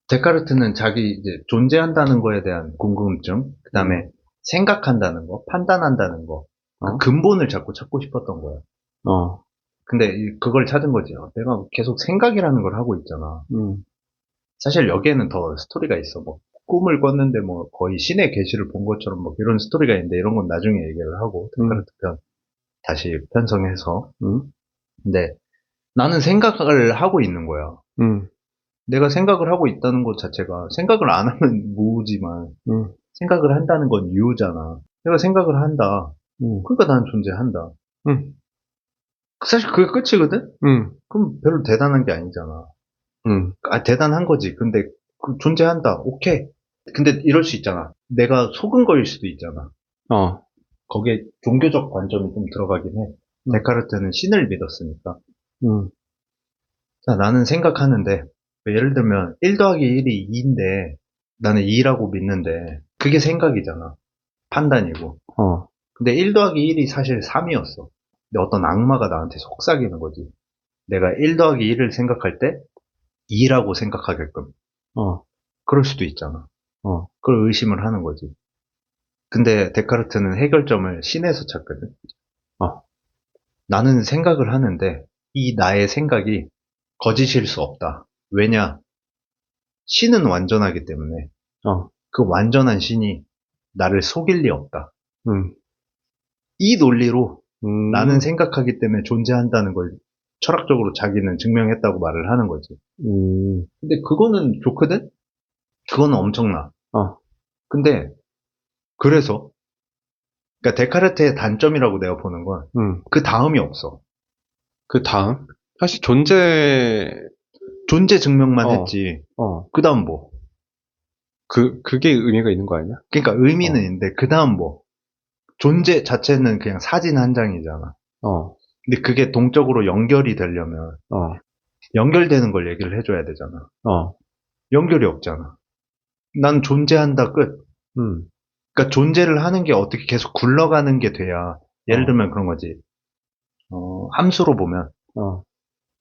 데카르트는 자기 이제 존재한다는 거에 대한 궁금증, 그 다음에 생각한다는 거, 판단한다는 거, 그 근본을 자꾸 찾고 싶었던 거야. 근데 그걸 찾은 거지. 내가 계속 생각이라는 걸 하고 있잖아. 사실 여기에는 더 스토리가 있어. 뭐 꿈을 꿨는데 뭐 거의 신의 계시를 본 것처럼 뭐 이런 스토리가 있는데 이런 건 나중에 얘기를 하고 데카르트 편 다시 편성해서. 근데 나는 생각을 하고 있는 거야. 내가 생각을 하고 있다는 것 자체가 생각을 안 하면 무지만 생각을 한다는 건 유잖아. 내가 생각을 한다. 그러니까 난 존재한다. 사실 그게 끝이거든? 그럼 별로 대단한 게 아니잖아. 대단한 거지. 근데 존재한다. 오케이. 근데 이럴 수 있잖아. 내가 속은 거일 수도 있잖아. 거기에 종교적 관점이 좀 들어가긴 해. 데카르트는 신을 믿었으니까. 자, 나는 생각하는데 예를 들면 1 더하기 1이 2인데 나는 2라고 믿는데 그게 생각이잖아. 판단이고. 근데 1 더하기 1이 사실 3이었어. 근데 어떤 악마가 나한테 속삭이는 거지. 내가 1 더하기 1을 생각할 때 2라고 생각하게끔. 그럴 수도 있잖아. 그걸 의심을 하는 거지. 근데 데카르트는 해결점을 신에서 찾거든. 나는 생각을 하는데 이 나의 생각이 거짓일 수 없다. 왜냐? 신은 완전하기 때문에 그 완전한 신이 나를 속일 리 없다. 이 논리로 음. 나는 생각하기 때문에 존재한다는 걸 철학적으로 자기는 증명했다고 말을 하는 거지. 근데 그거는 좋거든? 그거는 엄청나. 근데, 그래서, 그러니까 데카르트의 단점이라고 내가 보는 건, 그 다음이 없어. 그 다음? 사실 존재, 존재 증명만 어. 했지. 그 다음 뭐? 그게 의미가 있는 거 아니야? 그러니까 의미는 있는데, 그 다음 뭐? 존재 자체는 그냥 사진 한 장이잖아. 근데 그게 동적으로 연결이 되려면, 연결되는 걸 얘기를 해줘야 되잖아. 연결이 없잖아. 난 존재한다 끝. 그러니까 존재를 하는 게 어떻게 계속 굴러가는 게 돼야, 예를 들면 그런 거지. 함수로 보면,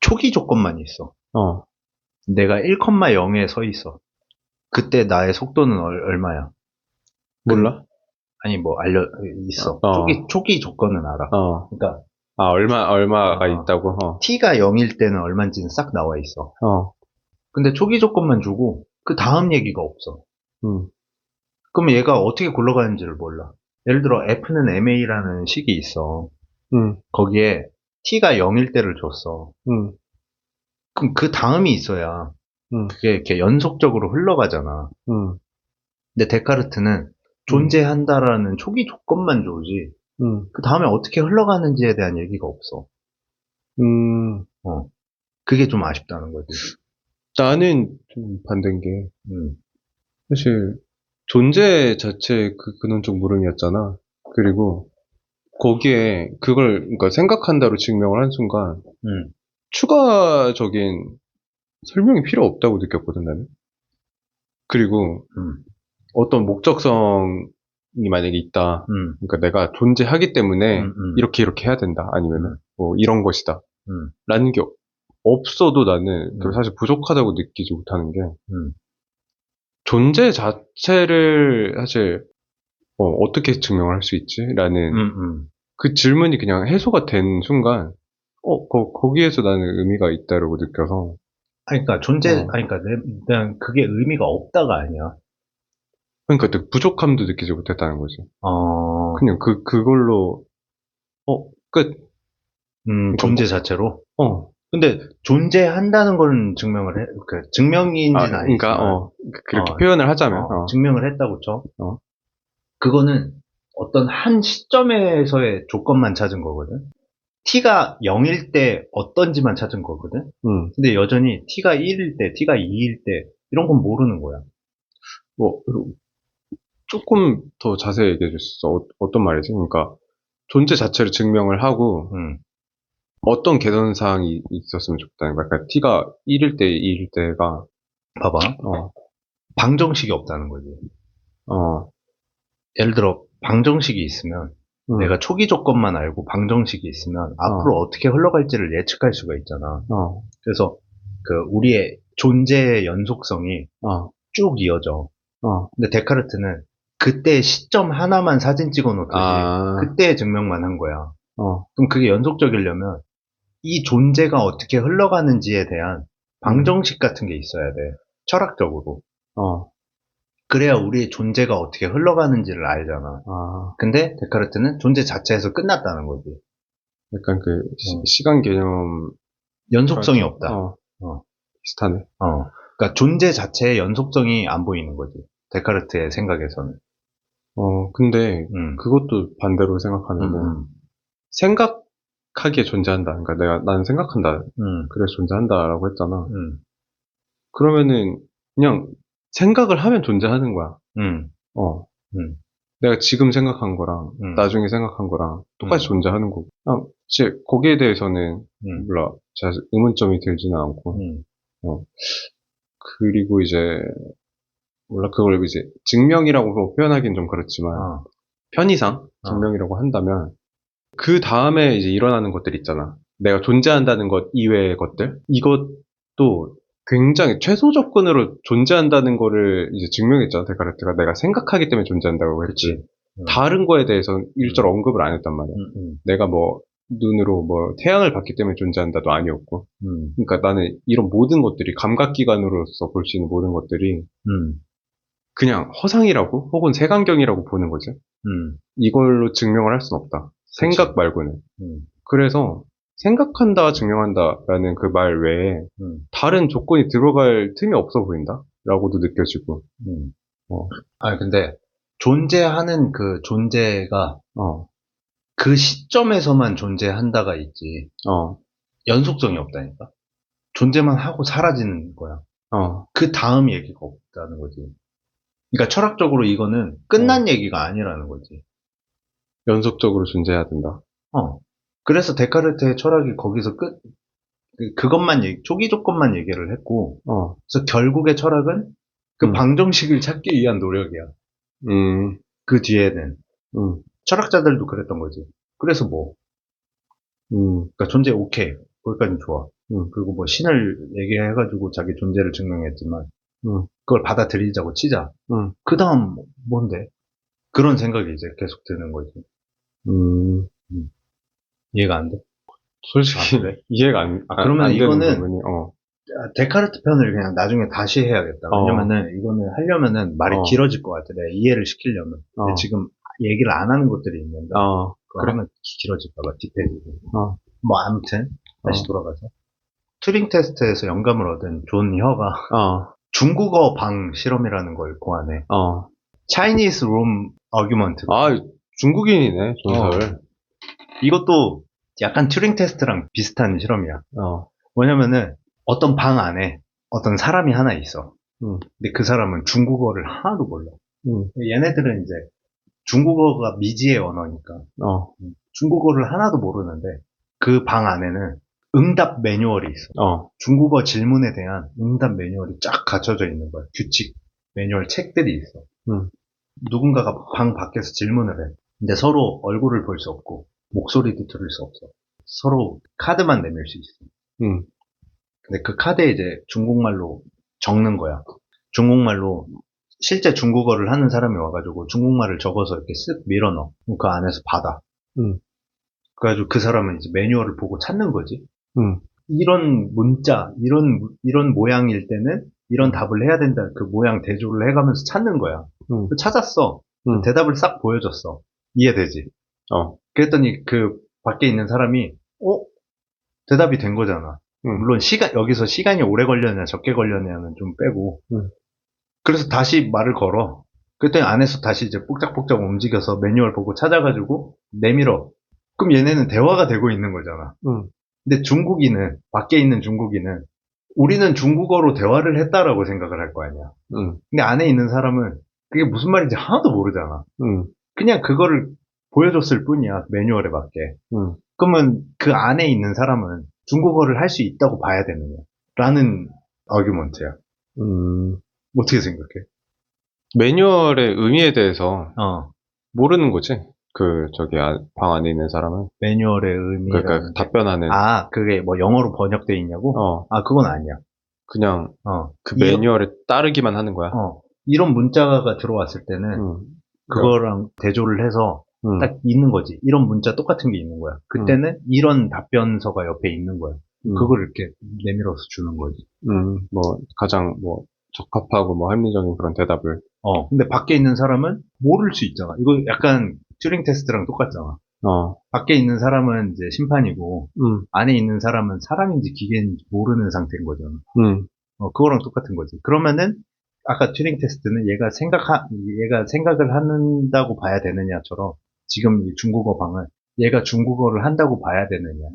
초기 조건만 있어. 내가 1,0에 서 있어. 그때 나의 속도는 얼마야? 몰라? 아니, 뭐, 있어. 어. 초기 조건은 알아. 그러니까, 얼마가 어. 있다고? t가 0일 때는 얼마인지는 싹 나와 있어. 근데 초기 조건만 주고, 그 다음 얘기가 없어. 그럼 얘가 어떻게 굴러가는지를 몰라. 예를 들어, f는 ma라는 식이 있어. 거기에 t가 0일 때를 줬어. 그럼 그 다음이 있어야 그게 이렇게 연속적으로 흘러가잖아. 근데 데카르트는 존재한다라는 초기 조건만 주지, 그 다음에 어떻게 흘러가는지에 대한 얘기가 없어. 그게 좀 아쉽다는 거지. 나는 좀 반대인 게, 음, 사실, 존재 자체 그 근원적 물음이었잖아. 그리고, 거기에, 그러니까 생각한다로 증명을 한 순간, 음, 추가적인 설명이 필요 없다고 느꼈거든, 나는. 그리고, 어떤 목적성이 만약에 있다. 그러니까 내가 존재하기 때문에 이렇게 해야 된다. 아니면은 뭐 이런 것이다. 라는 게 없어도 나는 그게 사실 부족하다고 느끼지 못하는 게 존재 자체를 사실 어떻게 증명을 할 수 있지? 라는 그 질문이 그냥 해소가 된 순간 거기에서 나는 의미가 있다고 느껴서 아니, 그러니까 그러니까 그냥 그게 의미가 없다가 아니야. 그러니까 또 부족함도 느끼지 못했다는 거지. 그냥 그걸로 끝. 존재 자체로. 어. 근데 존재한다는 걸 증명을 해, 증명인지는 그러니까 아니지만, 그렇게 표현을 하자면 증명을 했다고 쳐. 어. 그거는 어떤 한 시점에서의 조건만 찾은 거거든. t가 0일 때 어떤지만 찾은 거거든. 근데 여전히 t가 1일 때, t가 2일 때 이런 건 모르는 거야. 뭐 조금 더 자세히 얘기해 줄 수 있어? 어떤 말이지? 그러니까 존재 자체를 증명을 하고 어떤 개선사항이 있었으면 좋겠다는 거야. 그러니까 t가 1일 때, 2일 때가 봐봐. 방정식이 없다는 거지. 예를 들어 방정식이 있으면 내가 초기 조건만 알고 방정식이 있으면 앞으로 어떻게 흘러갈지를 예측할 수가 있잖아. 그래서 우리의 존재의 연속성이 쭉 이어져. 근데 데카르트는 그때 시점 하나만 사진 찍어 놓듯이 그때의 증명만 한 거야. 그럼 그게 연속적이려면 이 존재가 어떻게 흘러가는지에 대한 방정식 같은 게 있어야 돼. 철학적으로. 그래야 우리의 존재가 어떻게 흘러가는지를 알잖아. 근데 데카르트는 존재 자체에서 끝났다는 거지. 약간 그 시간 개념 연속성이 없다. 비슷하네. 그러니까 존재 자체의 연속성이 안 보이는 거지. 데카르트의 생각에서는. 근데 그것도 반대로 생각하면은 생각하기에 존재한다. 그러니까 나는 생각한다. 그래서 존재한다라고 했잖아. 그러면은 그냥 생각을 하면 존재하는 거야. 내가 지금 생각한 거랑 나중에 생각한 거랑 똑같이 존재하는 거고. 사실 거기에 대해서는 몰라. 제가 의문점이 들지는 않고. 그리고 이제 몰라 그걸 이제 증명이라고 표현하기는 좀 그렇지만 편의상 증명이라고 한다면 그 다음에 이제 일어나는 것들 있잖아. 내가 존재한다는 것 이외의 것들 이것도 굉장히 최소 조건으로 존재한다는 거를 이제 증명했잖아. 데카르트가 내가 생각하기 때문에 존재한다고 했지. 다른 거에 대해서는 일절 언급을 안 했단 말이야. 내가 뭐 눈으로 뭐 태양을 봤기 때문에 존재한다도 아니었고. 그러니까 나는 이런 모든 것들이 감각기관으로서 볼 수 있는 모든 것들이 그냥 허상이라고 혹은 색안경이라고 보는 거지. 이걸로 증명을 할 수는 없다. 생각 말고는. 그래서 생각한다, 증명한다라는 그 말 외에 다른 조건이 들어갈 틈이 없어 보인다라고도 느껴지고. 근데 존재하는 그 존재가 어, 그 시점에서만 존재한다가 있지. 연속성이 없다니까. 존재만 하고 사라지는 거야. 그 다음 얘기가 없다는 거지. 그러니까 철학적으로 이거는 끝난 얘기가 아니라는 거지. 연속적으로 존재해야 된다. 그래서 데카르트의 철학이 거기서 그것만 초기 조건만 얘기를 했고, 그래서 결국의 철학은 그 방정식을 찾기 위한 노력이야. 그 뒤에는. 철학자들도 그랬던 거지. 그래서 그러니까 존재 오케이. 거기까지는 좋아. 그리고 뭐 신을 얘기해가지고 자기 존재를 증명했지만, 그걸 받아들이자고 치자. 그 다음 뭔데? 그런 생각이 이제 계속 드는 거지. 이해가 안 돼? 솔직히 그래? 이해가 안 그러면 안 되는 이거는 부분이, 데카르트 편을 그냥 나중에 다시 해야겠다. 왜냐면은 이거는 하려면은 말이 길어질 것 같아. 내가 이해를 시키려면. 근데 지금 얘기를 안 하는 것들이 있는데, 그래? 그러면 길어질까봐, 디테일이. 뭐 아무튼 다시 돌아가서 튜링 테스트에서 영감을 얻은 존 혀가 중국어 방 실험이라는 걸 고안해. Chinese Room Argument. 중국인이네, 존설. 이것도 약간 튜링 테스트랑 비슷한 실험이야. 뭐냐면은 어떤 방 안에 어떤 사람이 하나 있어. 근데 그 사람은 중국어를 하나도 몰라. 얘네들은 이제 중국어가 미지의 언어니까 중국어를 하나도 모르는데 그 방 안에는 응답 매뉴얼이 있어. 중국어 질문에 대한 응답 매뉴얼이 쫙 갖춰져 있는 거야. 규칙 매뉴얼 책들이 있어. 누군가가 방 밖에서 질문을 해. 근데 서로 얼굴을 볼 수 없고 목소리도 들을 수 없어. 서로 카드만 내밀 수 있어. 근데 그 카드에 이제 중국말로 적는 거야. 중국말로 실제 중국어를 하는 사람이 와가지고 중국말을 적어서 이렇게 쓱 밀어넣어. 그럼 그 안에서 받아. 그래가지고 그 사람은 이제 매뉴얼을 보고 찾는 거지. 이런 문자, 이런 모양일 때는 이런 답을 해야 된다. 그 모양 대조를 해가면서 찾는 거야. 찾았어. 대답을 싹 보여줬어. 이해되지? 그랬더니 그 밖에 있는 사람이, 대답이 된 거잖아. 물론 여기서 시간이 오래 걸렸냐, 적게 걸렸냐는 좀 빼고. 그래서 다시 말을 걸어. 그랬더니 안에서 다시 이제 뽁짝뽁짝 움직여서 매뉴얼 보고 찾아가지고 내밀어. 그럼 얘네는 대화가 되고 있는 거잖아. 근데 밖에 있는 중국인은 우리는 중국어로 대화를 했다라고 생각을 할 거 아니야. 근데 안에 있는 사람은 그게 무슨 말인지 하나도 모르잖아. 그냥 그거를 보여줬을 뿐이야, 매뉴얼에 맞게. 그러면 그 안에 있는 사람은 중국어를 할 수 있다고 봐야 되느냐? 라는 아규먼트야. 어떻게 생각해? 매뉴얼의 의미에 대해서 어. 모르는 거지. 방 안에 있는 사람은. 매뉴얼의 의미. 그러니까 답변하는. 그게 뭐 영어로 번역돼 있냐고? 그건 아니야. 그냥 그 매뉴얼에 따르기만 하는 거야. 이런 문자가 들어왔을 때는 그거랑 대조를 해서 딱 있는 거지. 이런 문자 똑같은 게 있는 거야. 그때는 이런 답변서가 옆에 있는 거야. 그걸 이렇게 내밀어서 주는 거지. 뭐 가장 뭐 적합하고 뭐 합리적인 그런 대답을. 근데 밖에 있는 사람은 모를 수 있잖아. 이거 약간 튜링 테스트랑 똑같잖아. 밖에 있는 사람은 이제 심판이고, 안에 있는 사람은 사람인지 기계인지 모르는 상태인 거잖아. 그거랑 똑같은 거지. 그러면은, 아까 튜링 테스트는 얘가 생각을 한다고 봐야 되느냐처럼, 지금 이 중국어 방은 얘가 중국어를 한다고 봐야 되느냐.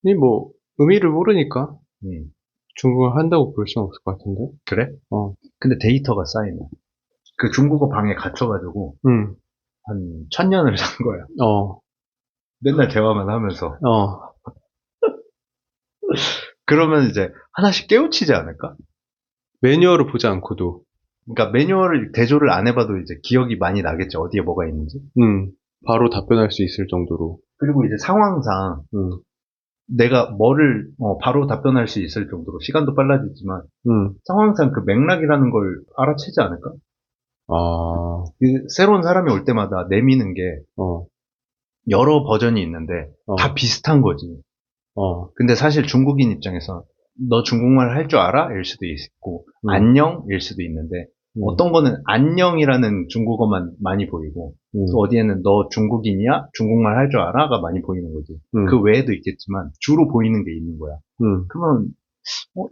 이 뭐, 의미를 모르니까. 중국어를 한다고 볼 수는 없을 것 같은데. 그래? 근데 데이터가 쌓이네. 그 중국어 방에 갇혀가지고, 한 1000년을 산 거야. 맨날 대화만 하면서. 그러면 이제 하나씩 깨우치지 않을까? 매뉴얼을 보지 않고도. 그러니까 매뉴얼을 대조를 안 해봐도 이제 기억이 많이 나겠죠. 어디에 뭐가 있는지. 바로 답변할 수 있을 정도로. 그리고 이제 상황상 내가 뭐를 바로 답변할 수 있을 정도로 시간도 빨라지지만 상황상 그 맥락이라는 걸 알아채지 않을까? 그 새로운 사람이 올 때마다 내미는 게 여러 버전이 있는데 다 비슷한 거지. 근데 사실 중국인 입장에서 너 중국말 할 줄 알아? 일 수도 있고, 안녕일 수도 있는데, 어떤 거는 안녕이라는 중국어만 많이 보이고, 또 어디에는 너 중국인이야? 중국말 할 줄 알아?가 많이 보이는 거지. 그 외에도 있겠지만, 주로 보이는 게 있는 거야. 그러면,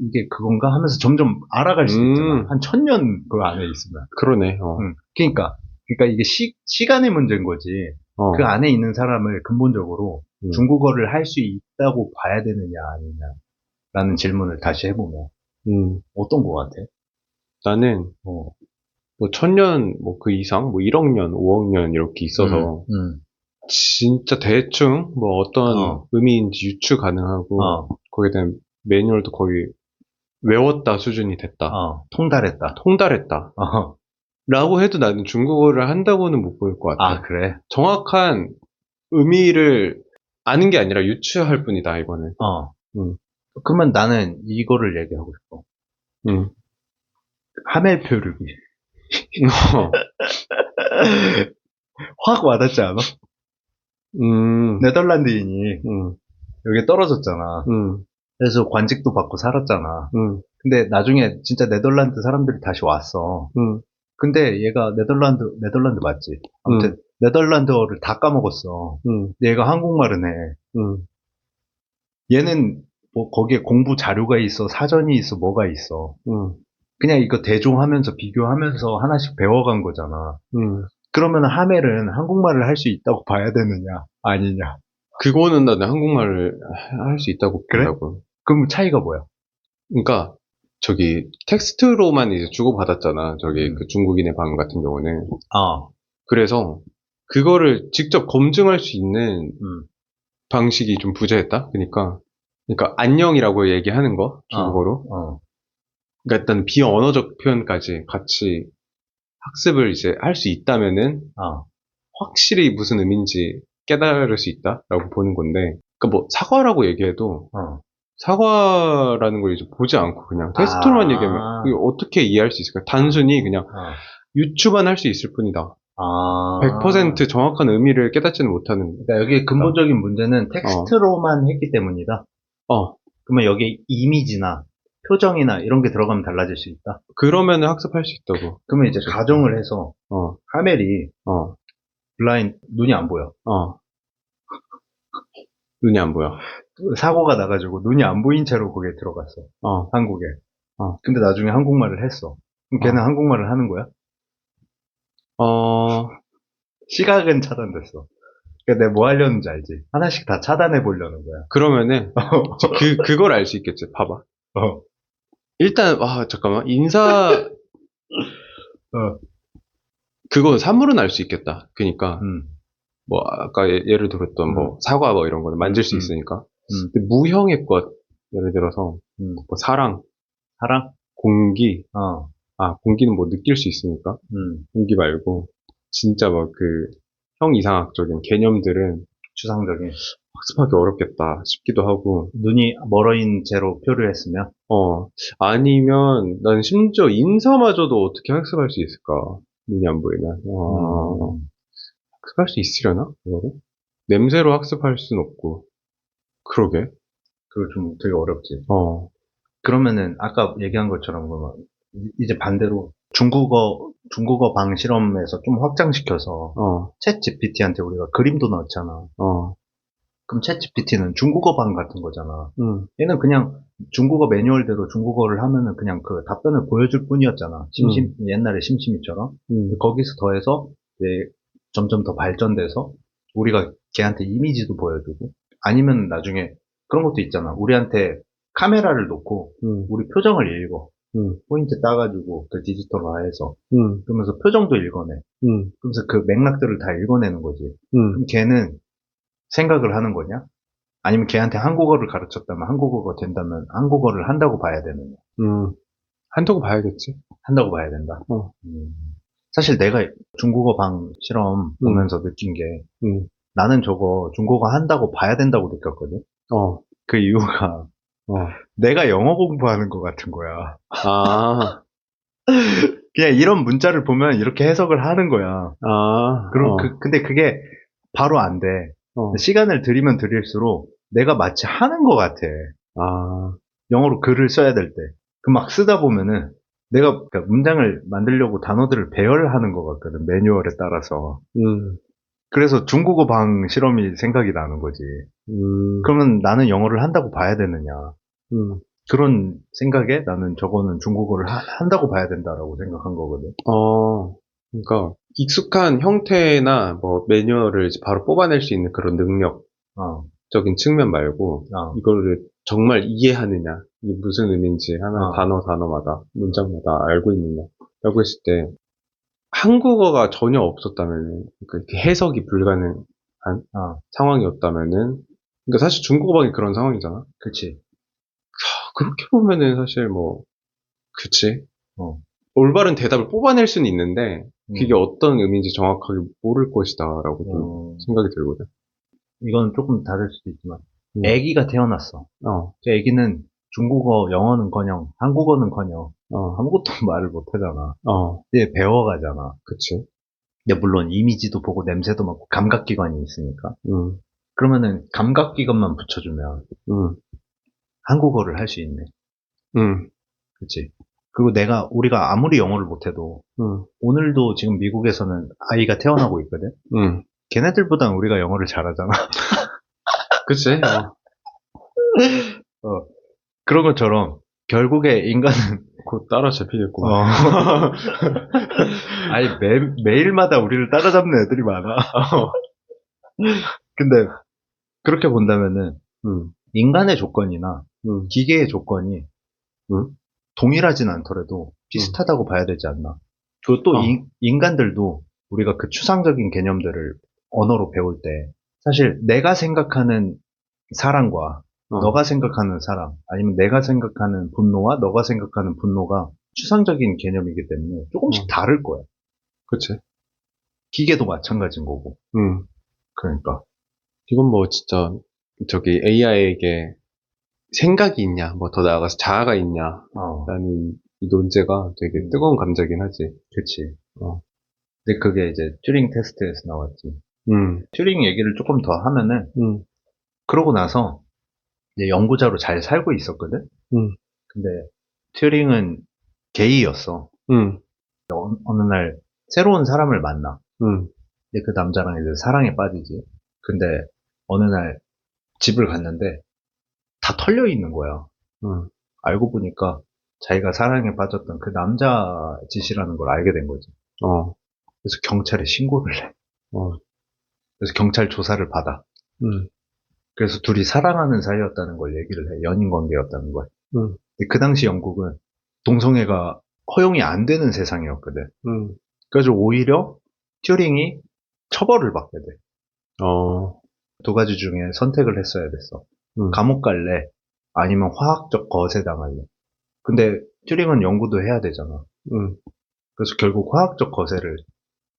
이게 그건가? 하면서 점점 알아갈 수 있잖아. 한 1000년 그 안에 있으면. 그러네. 그러니까 이게 시간의 문제인 거지. 그 안에 있는 사람을 근본적으로 중국어를 할 수 있다고 봐야 되느냐, 아니냐. 라는 질문을 다시 해보면, 어떤 거 같아? 나는, 뭐, 1000년, 뭐, 그 이상, 뭐, 1억 년, 5억 년, 이렇게 있어서, 진짜 대충, 뭐, 어떤 의미인지 유추 가능하고, 거기에 대한 매뉴얼도 거의 외웠다 수준이 됐다. 통달했다. 통달했다. 라고 해도 나는 중국어를 한다고는 못 볼 것 같아. 아, 그래? 정확한 의미를 아는 게 아니라 유추할 뿐이다, 이거는. 그러면 나는 이거를 얘기하고 싶어. 하멜 표류기. 확 와닿지 않아? 네덜란드인이 여기 떨어졌잖아. 그래서 관직도 받고 살았잖아. 근데 나중에 진짜 네덜란드 사람들이 다시 왔어. 근데 얘가 네덜란드 맞지? 아무튼 네덜란드어를 다 까먹었어. 근데 얘가 한국말은 해. 얘는 뭐 거기에 공부 자료가 있어, 사전이 있어, 뭐가 있어. 그냥 이거 대종하면서 비교하면서 하나씩 배워간 거잖아. 그러면 하멜은 한국말을 할 수 있다고 봐야 되느냐, 아니냐. 그거는 나는 한국말을 할 수 있다고 그래? 본다고. 그럼 차이가 뭐야? 그러니까 저기 텍스트로만 이제 주고받았잖아. 저기 그 중국인의 방 같은 경우는. 그래서 그거를 직접 검증할 수 있는 방식이 좀 부재했다. 그러니까 안녕이라고 얘기하는 거 중국어로. 그러니까 일단 비언어적 표현까지 같이 학습을 이제 할 수 있다면은 확실히 무슨 의미인지 깨달을 수 있다라고 보는 건데, 그러니까 뭐 사과라고 얘기해도 사과라는 걸 이제 보지 않고 그냥 텍스트로만 얘기하면 이게 어떻게 이해할 수 있을까? 단순히 그냥 유추만 할 수 있을 뿐이다. 100% 정확한 의미를 깨닫지는 못하는. 그러니까 여기 근본적인 문제는 텍스트로만 했기 때문이다. 그러면 여기 이미지나 표정이나 이런 게 들어가면 달라질 수 있다. 그러면은 학습할 수 있다고. 그러면 이제 가정을 해서 하멜이 눈이 안 보여. 눈이 안 보여. 사고가 나가지고 눈이 안 보인 채로 거기에 들어갔어. 한국에. 근데 나중에 한국말을 했어. 그럼 걔는 한국말을 하는 거야? 시각은 차단됐어. 그러니까 내가 뭐 하려는지 알지? 하나씩 다 차단해 보려는 거야. 그러면은 그걸 알 수 있겠지. 봐봐. 일단 잠깐만 인사 그거 사물은 알 수 있겠다. 그러니까 뭐 아까 예를 들었던 뭐 사과 뭐 이런 거는 만질 수 있으니까. 근데 무형의 것 예를 들어서 뭐 사랑, 공기. 공기는 뭐 느낄 수 있으니까. 공기 말고 진짜 뭐 그 형 이상학적인 개념들은 추상적인 학습하기 어렵겠다 싶기도 하고. 눈이 멀어인 채로 표류했으면 아니면 난 심지어 인사마저도 어떻게 학습할 수 있을까? 눈이 안 보이면 학습할 수 있으려나? 그거를? 냄새로 학습할 순 없고. 그러게. 그거 좀 되게 어렵지. 그러면은 아까 얘기한 것처럼 그러면 이제 반대로 중국어 방 실험에서 좀 확장시켜서 챗 GPT한테 우리가 그림도 넣었잖아. 그럼 챗 GPT는 중국어 방 같은 거잖아. 얘는 그냥 중국어 매뉴얼대로 중국어를 하면은 그냥 그 답변을 보여줄 뿐이었잖아. 옛날에 심심이처럼. 거기서 더해서 이제 점점 더 발전돼서 우리가 걔한테 이미지도 보여주고, 아니면 나중에 그런 것도 있잖아. 우리한테 카메라를 놓고 우리 표정을 읽어. 포인트 따가지고 그 디지털화해서 그러면서 표정도 읽어내. 그러면서 그 맥락들을 다 읽어내는 거지. 그럼 걔는 생각을 하는 거냐? 아니면 걔한테 한국어를 가르쳤다면, 한국어가 된다면 한국어를 한다고 봐야 되느냐? 한다고 봐야겠지. 한다고 봐야 된다. 사실 내가 중국어 방 실험 보면서 느낀 게 나는 저거 중국어 한다고 봐야 된다고 느꼈거든. 그 이유가 내가 영어 공부하는 것 같은 거야. 그냥 이런 문자를 보면 이렇게 해석을 하는 거야. 근데 그게 바로 안 돼. 시간을 들이면 들일수록 내가 마치 하는 것 같아. 영어로 글을 써야 될 때, 그 막 쓰다 보면은 내가 그러니까 문장을 만들려고 단어들을 배열하는 것 같거든, 매뉴얼에 따라서. 그래서 중국어 방 실험이 생각이 나는 거지. 그러면 나는 영어를 한다고 봐야 되느냐. 그런 생각에 나는 저거는 중국어를 한다고 봐야 된다라고 생각한 거거든. 그러니까 익숙한 형태나 뭐 매뉴얼을 이제 바로 뽑아낼 수 있는 그런 능력적인 어, 측면 말고 어. 이거를 정말 이해하느냐, 이게 무슨 의미인지 하나 어. 단어마다 문장마다 알고 있느냐라고 했을 때 한국어가 전혀 없었다면은 그러니까 이렇게 해석이 불가능한 어. 상황이었다면은 그러니까 사실 중국어방이 그런 상황이잖아. 그치. 그렇게 보면은 사실 뭐 그치. 어. 올바른 대답을 뽑아낼 수는 있는데 그게 음. 어떤 의미인지 정확하게 모를 것이다라고 좀 생각이 들거든. 이건 조금 다를 수도 있지만, 음. 아기가 태어났어. 그 아기는 중국어, 영어는커녕 한국어는커녕 아무것도 말을 못하잖아. 이제 배워가잖아. 그치. 근데 물론 이미지도 보고 냄새도 맡고 감각기관이 있으니까. 그러면은 감각기관만 붙여주면 한국어를 할 수 있네. 그치. 그리고 우리가 아무리 영어를 못해도 오늘도 지금 미국에서는 아이가 태어나고 있거든. 걔네들보단 우리가 영어를 잘하잖아. 그치. 그런 것처럼 결국에 인간은 곧 따라잡히겠구만. 아니 매일마다 우리를 따라잡는 애들이 많아. 근데 그렇게 본다면은 인간의 조건이나 기계의 조건이 동일하진 않더라도 비슷하다고 봐야 되지 않나. 그리고 또 인간들도 우리가 그 추상적인 개념들을 언어로 배울 때 사실 내가 생각하는 사랑과 너가 생각하는 사랑, 아니면 내가 생각하는 분노와 너가 생각하는 분노가 추상적인 개념이기 때문에 조금씩 다를 거야. 그치. 기계도 마찬가지인 거고. 그러니까. 이건 뭐 진짜 저기 AI에게 생각이 있냐, 뭐 더 나아가서 자아가 있냐, 라는 이 논제가 되게 뜨거운 감자긴 하지. 그치. 근데 그게 이제 튜링 테스트에서 나왔지. 튜링 얘기를 조금 더 하면은, 그러고 나서 이제 연구자로 잘 살고 있었거든? 근데 튜링은 게이였어. 어느 날 새로운 사람을 만나. 근데 그 남자랑 이제 사랑에 빠지지. 근데 어느 날 집을 갔는데 다 털려 있는 거야. 알고 보니까 자기가 사랑에 빠졌던 그 남자 짓이라는 걸 알게 된 거지. 그래서 경찰에 신고를 해. 그래서 경찰 조사를 받아. 그래서 둘이 사랑하는 사이였다는 걸 얘기를 해. 연인 관계였다는 걸. 근데 그 당시 영국은 동성애가 허용이 안 되는 세상이었거든. 그래서 오히려 튜링이 처벌을 받게 돼. 두 가지 중에 선택을 했어야 됐어. 감옥 갈래? 아니면 화학적 거세 당할래? 근데 튜링은 연구도 해야 되잖아. 그래서 결국 화학적 거세를,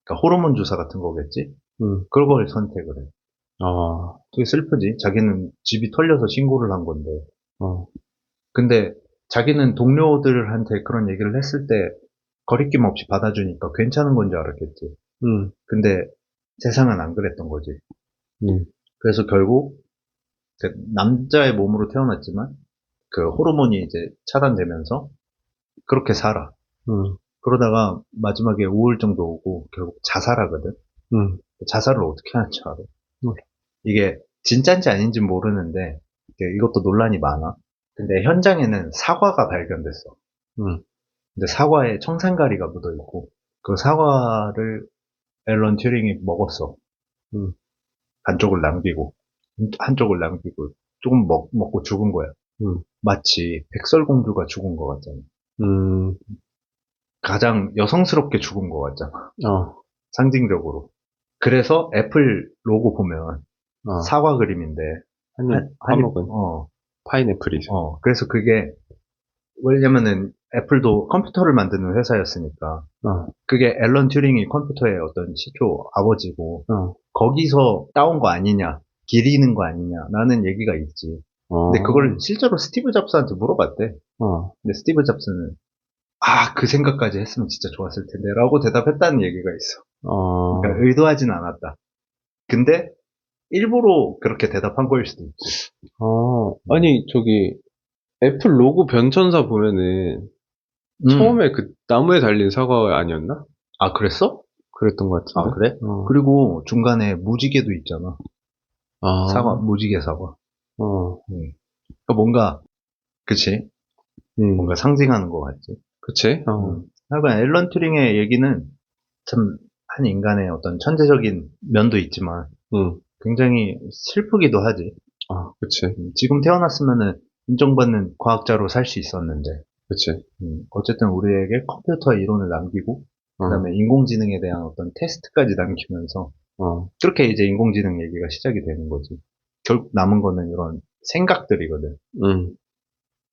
그러니까 호르몬 주사 같은 거겠지? 그걸 선택을 해. 되게 슬프지. 자기는 집이 털려서 신고를 한 건데. 근데 자기는 동료들한테 그런 얘기를 했을 때 거리낌 없이 받아주니까 괜찮은 건 줄 알았겠지. 근데 세상은 안 그랬던 거지. 그래서 결국 그 남자의 몸으로 태어났지만 그 호르몬이 이제 차단되면서 그렇게 살아. 그러다가 마지막에 우울증도 오고 결국 자살하거든. 자살을 어떻게 하는지 알아? 이게 진짜인지 아닌지 모르는데 이것도 논란이 많아. 근데 현장에는 사과가 발견됐어. 근데 사과에 청산가리가 묻어있고 그 사과를 앨런 튜링이 먹었어. 한쪽을 남기고 한쪽을 남기고 조금 먹고 죽은 거야. 마치 백설공주가 죽은 것 같잖아. 가장 여성스럽게 죽은 것 같잖아. 상징적으로. 그래서 애플 로고 보면 사과 그림인데 한입 파인애플이죠. 그래서 그게 왜냐면은 애플도 컴퓨터를 만드는 회사였으니까 그게 앨런 튜링이 컴퓨터의 어떤 시초 아버지고 거기서 따온 거 아니냐, 기리는 거 아니냐라는 얘기가 있지. 근데 그걸 실제로 스티브 잡스한테 물어봤대. 근데 스티브 잡스는 그 생각까지 했으면 진짜 좋았을 텐데 라고 대답했다는 얘기가 있어. 그러니까 의도하진 않았다. 근데 일부러 그렇게 대답한 거일 수도 있지. 아니 저기 애플 로고 변천사 보면은 처음에 그 나무에 달린 사과 아니었나? 아, 그랬어? 그랬던 것 같은데. 아, 그래? 어. 그리고 중간에 무지개도 있잖아. 아, 사과, 무지개 사과. 어, 그러니까 뭔가, 그치? 뭔가 상징하는 것 같지. 그치? 어, 하여간 앨런 튜링의 얘기는 참, 한 인간의 어떤 천재적인 면도 있지만, 응, 굉장히 슬프기도 하지. 아, 그치, 지금 태어났으면은 인정받는 과학자로 살 수 있었는데, 그치. 어쨌든 우리에게 컴퓨터의 이론을 남기고, 그 어, 다음에 인공지능에 대한 어떤 테스트까지 남기면서, 어, 그렇게 이제 인공지능 얘기가 시작이 되는 거지. 결국 남은 거는 이런 생각들이거든. 응,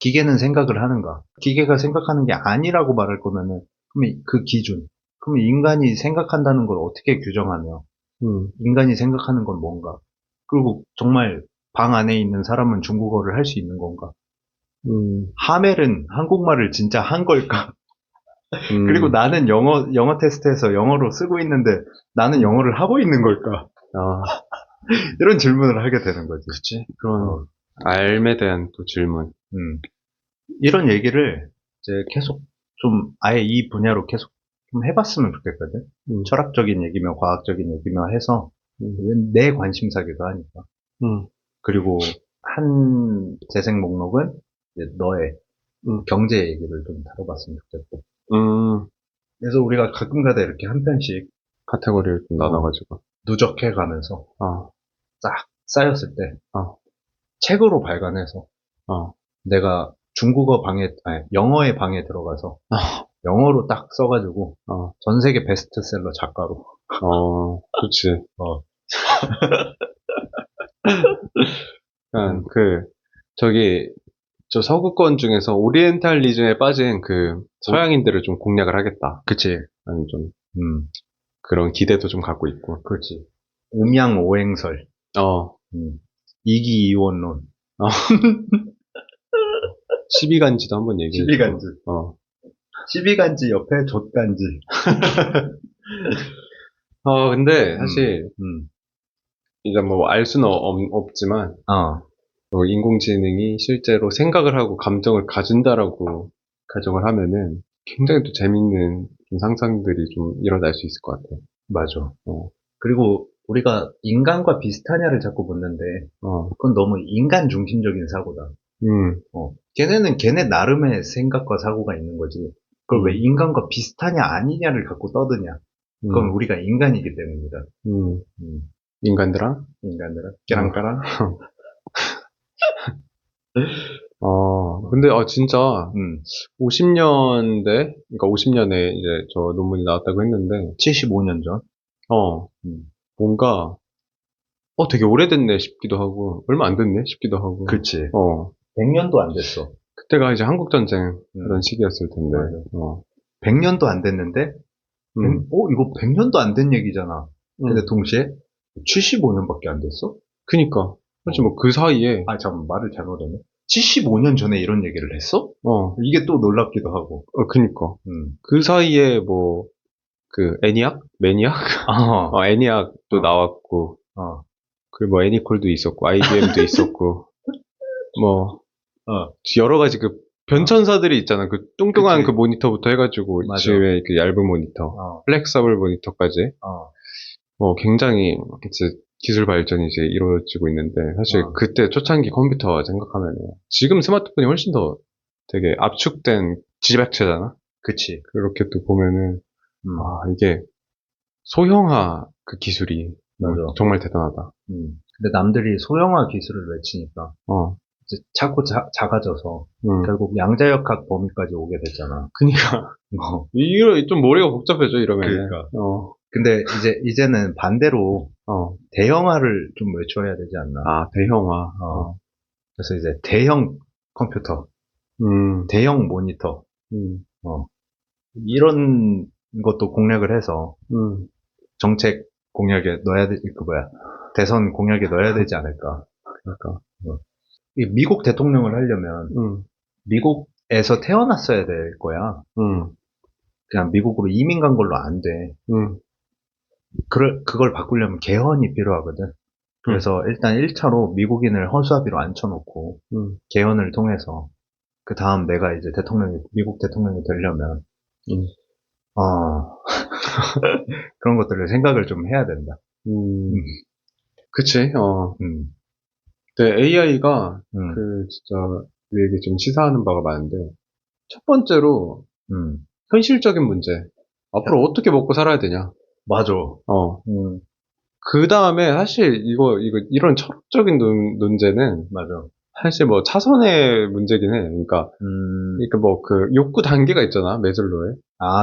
기계는 생각을 하는가? 기계가 생각하는 게 아니라고 말할 거면은, 그럼 그 기준, 그럼 인간이 생각한다는 걸 어떻게 규정하며, 응, 인간이 생각하는 건 뭔가? 그리고 정말 방 안에 있는 사람은 중국어를 할 수 있는 건가? 응, 하멜은 한국말을 진짜 한 걸까? 그리고 응, 나는 영어 테스트에서 영어로 쓰고 있는데 나는 영어를 하고 있는 걸까? 아, 이런 질문을 하게 되는 거지. 그치. 그런 어, 알에 대한 또 질문. 음. 이런 얘기를 이제 계속 좀 아예 이 분야로 계속 좀 해봤으면 좋겠거든. 응, 철학적인 얘기며 과학적인 얘기며 해서 응, 내 관심사기도 하니까. 응, 그리고 한 재생 목록은 이제 너의 응, 경제 얘기를 좀 다뤄봤으면 좋겠고. 응. 그래서 우리가 가끔가다 이렇게 한 편씩 카테고리를 좀 나눠가지고. 누적해 가면서 아, 싹 쌓였을 때 아, 책으로 발간해서 아, 내가 중국어 방에, 아니, 영어의 방에 들어가서 아, 영어로 딱 써가지고 아, 전 세계 베스트셀러 작가로. 그치. 어, 약간 저기, 저 서구권 중에서 오리엔탈리즘에 빠진 서양인들을 좀 공략을 하겠다. 그치. 아니, 좀, 음, 그런 기대도 좀 갖고 있고. 그렇지. 음양오행설, 어, 이기이원론, 어, 12간지도 한번 얘기해주고. 12간지. 어. 12간지 옆에 젖간지. 근데 음, 사실, 음, 이제 뭐 알 수는 없지만, 어, 인공지능이 실제로 생각을 하고 감정을 가진다라고 가정을 하면은 굉장히 또 재밌는 좀 상상들이 좀 일어날 수 있을 것 같아. 맞아. 어, 그리고 우리가 인간과 비슷하냐를 자꾸 묻는데, 어, 그건 너무 인간 중심적인 사고다. 음, 걔네는 걔네 나름의 생각과 사고가 있는 거지. 그걸 왜 음, 인간과 비슷하냐 아니냐를 갖고 떠드냐. 그건 음, 우리가 인간이기 때문이다. 음. 음, 인간들아? 인간들은 어, 깨랑까랑. 근데, 진짜, 음, 50년대, 그러니까 50년에 이제 저 논문이 나왔다고 했는데, 75년 전. 어, 음, 뭔가, 되게 오래됐네 싶기도 하고, 얼마 안 됐네 싶기도 하고, 그치. 어, 100년도 안 됐어. 그때가 이제 한국전쟁 하던 음, 시기였을 텐데, 맞아. 어, 100년도 안 됐는데, 음, 이거 100년도 안 된 얘기잖아. 근데 음. 동시에 75년밖에 안 됐어? 그니까. 사실 어. 뭐 그 사이에, 아, 잠깐 말을 잘못했네. 75년 전에 이런 얘기를 했어? 어, 이게 또 놀랍기도 하고. 그니까. 음. 그 사이에 뭐, 애니악? 매니악? 아, 애니악도 어, 나왔고, 어, 그리고 뭐 애니콜도 있었고, IBM도 있었고, 뭐, 어, 여러 가지 어. 변천사들이 있잖아. 뚱뚱한 그치. 모니터부터 해가지고, 맞아. 지금의 얇은 모니터, 어, 플렉서블 모니터까지, 어, 굉장히, 이제, 기술 발전이 이제 이루어지고 있는데, 사실 어. 그때 초창기 컴퓨터 생각하면, 지금 스마트폰이 훨씬 더 되게 압축된 지배체잖아? 그치. 그렇게 또 보면은, 음, 이게 소형화 기술이 뭐 맞아. 정말 대단하다. 근데 남들이 소형화 기술을 외치니까 어, 이제 자꾸 작아져서 음. 결국 양자역학 범위까지 오게 됐잖아. 그니까, 어, 이거 좀 머리가 복잡해져, 이러면은. 그러니까. 근데 이제는 반대로 어. 대형화를 좀 외쳐야 되지 않나. 대형화. 그래서 이제 대형 컴퓨터, 음, 대형 모니터, 음, 어, 이런 것도 공략을 해서 음. 정책 공약에 넣어야 대선 공약에 넣어야 되지 않을까. 그러니까, 어. 이 미국 대통령을 하려면 음, 미국에서 태어났어야 될 거야. 음, 그냥 미국으로 이민 간 걸로 안 돼. 음, 그걸 바꾸려면 개헌이 필요하거든. 음, 그래서 일단 1차로 미국인을 허수아비로 앉혀놓고 음, 개헌을 통해서 그 다음 내가 이제 미국 대통령이 되려면, 그런 것들을 생각을 좀 해야 된다. 그치, 음, 근데 AI가 음, 진짜 우리에게 좀 시사하는 바가 많은데, 첫 번째로, 현실적인 문제. 앞으로 어떻게 먹고 살아야 되냐. 맞아. 그 다음에 사실 이런 철학적인 논제는 맞아. 사실 뭐 차선의 문제긴 해. 그러니까 뭐 욕구 단계가 있잖아, 메즐로에.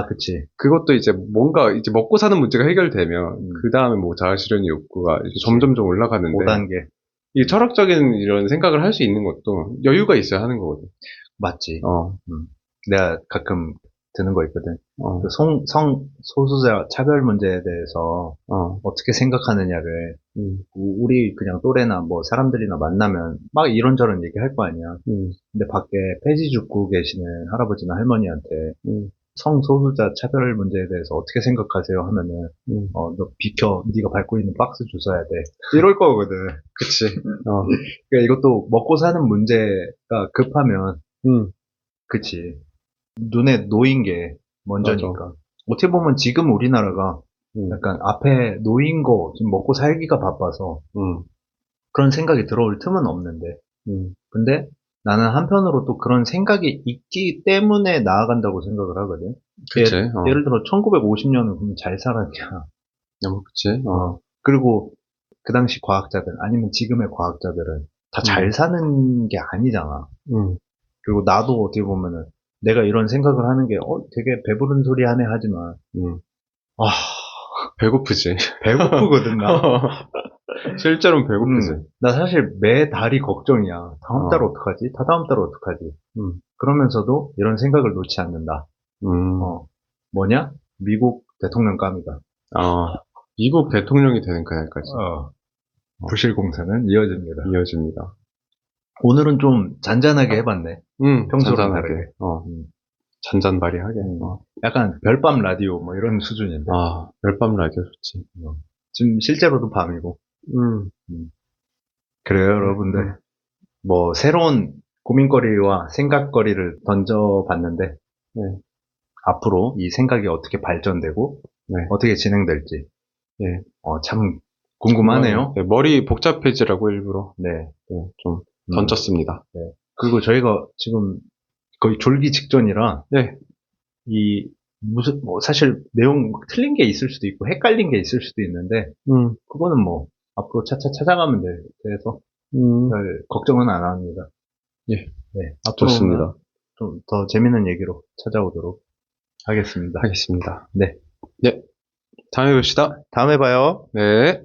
그치. 그것도 이제 뭔가 이제 먹고 사는 문제가 해결되면 그 다음에 뭐 자아실현의 욕구가 이제 점점점 올라가는데 5단계. 이 철학적인 이런 생각을 할 수 있는 것도 여유가 있어야 하는 거거든. 맞지. 내가 가끔 드는 거 있거든. 그 소수자 차별 문제에 대해서 어떻게 생각하느냐를 우리 그냥 또래나 뭐 사람들이나 만나면 막 이런저런 얘기할 거 아니야. 근데 밖에 폐지 줍고 계시는 할아버지나 할머니한테 성소수자 차별 문제에 대해서 어떻게 생각하세요 하면은 너 비켜, 네가 밟고 있는 박스 주워야 돼, 이럴 거거든. 그치. 그러니까 이것도 먹고 사는 문제가 급하면 그치, 눈에 놓인 게 먼저니까. 맞아. 어떻게 보면 지금 우리나라가 약간 앞에 놓인 거 지금 먹고 살기가 바빠서 그런 생각이 들어올 틈은 없는데, 근데 나는 한편으로 또 그런 생각이 있기 때문에 나아간다고 생각을 하거든. 그치. 예를 들어 1950년은 그럼 잘 살았냐. 그치. 그리고 그 당시 과학자들 아니면 지금의 과학자들은 다 잘 사는 게 아니잖아. 그리고 나도 어떻게 보면은 내가 이런 생각을 하는 게 되게 배부른 소리 하네 하지만 배고프지. 배고프거든 나. 실제로는 배고프지. 나 사실 매 달이 걱정이야. 다음 달 어떡하지? 다다음 달 어떡하지? 그러면서도 이런 생각을 놓지 않는다. 뭐냐? 미국 대통령감이다. 미국 대통령이 되는 그날까지. 부실 공사는 이어집니다. 오늘은 좀 잔잔하게 해봤네. 평소랑 잔잔하게. 다르게. 잔잔바리하게. 약간 별밤 라디오 뭐 이런 수준인데. 별밤 라디오 좋지. 지금 실제로도 밤이고. 그래요, 여러분들. 뭐 새로운 고민거리와 생각거리를 던져봤는데 앞으로 이 생각이 어떻게 발전되고 어떻게 진행될지 참 궁금하네요. 머리 복잡해지라고 일부러 좀 던졌습니다. 그리고 저희가 지금 거의 졸기 직전이라 사실 내용 틀린 게 있을 수도 있고 헷갈린 게 있을 수도 있는데 그거는 뭐 앞으로 차차 찾아가면 돼서 별 걱정은 안 합니다. 앞으로 좋습니다. 좀 더 재밌는 얘기로 찾아오도록 하겠습니다. 하겠습니다. 네. 다음에 봅시다. 다음에 봐요. 네.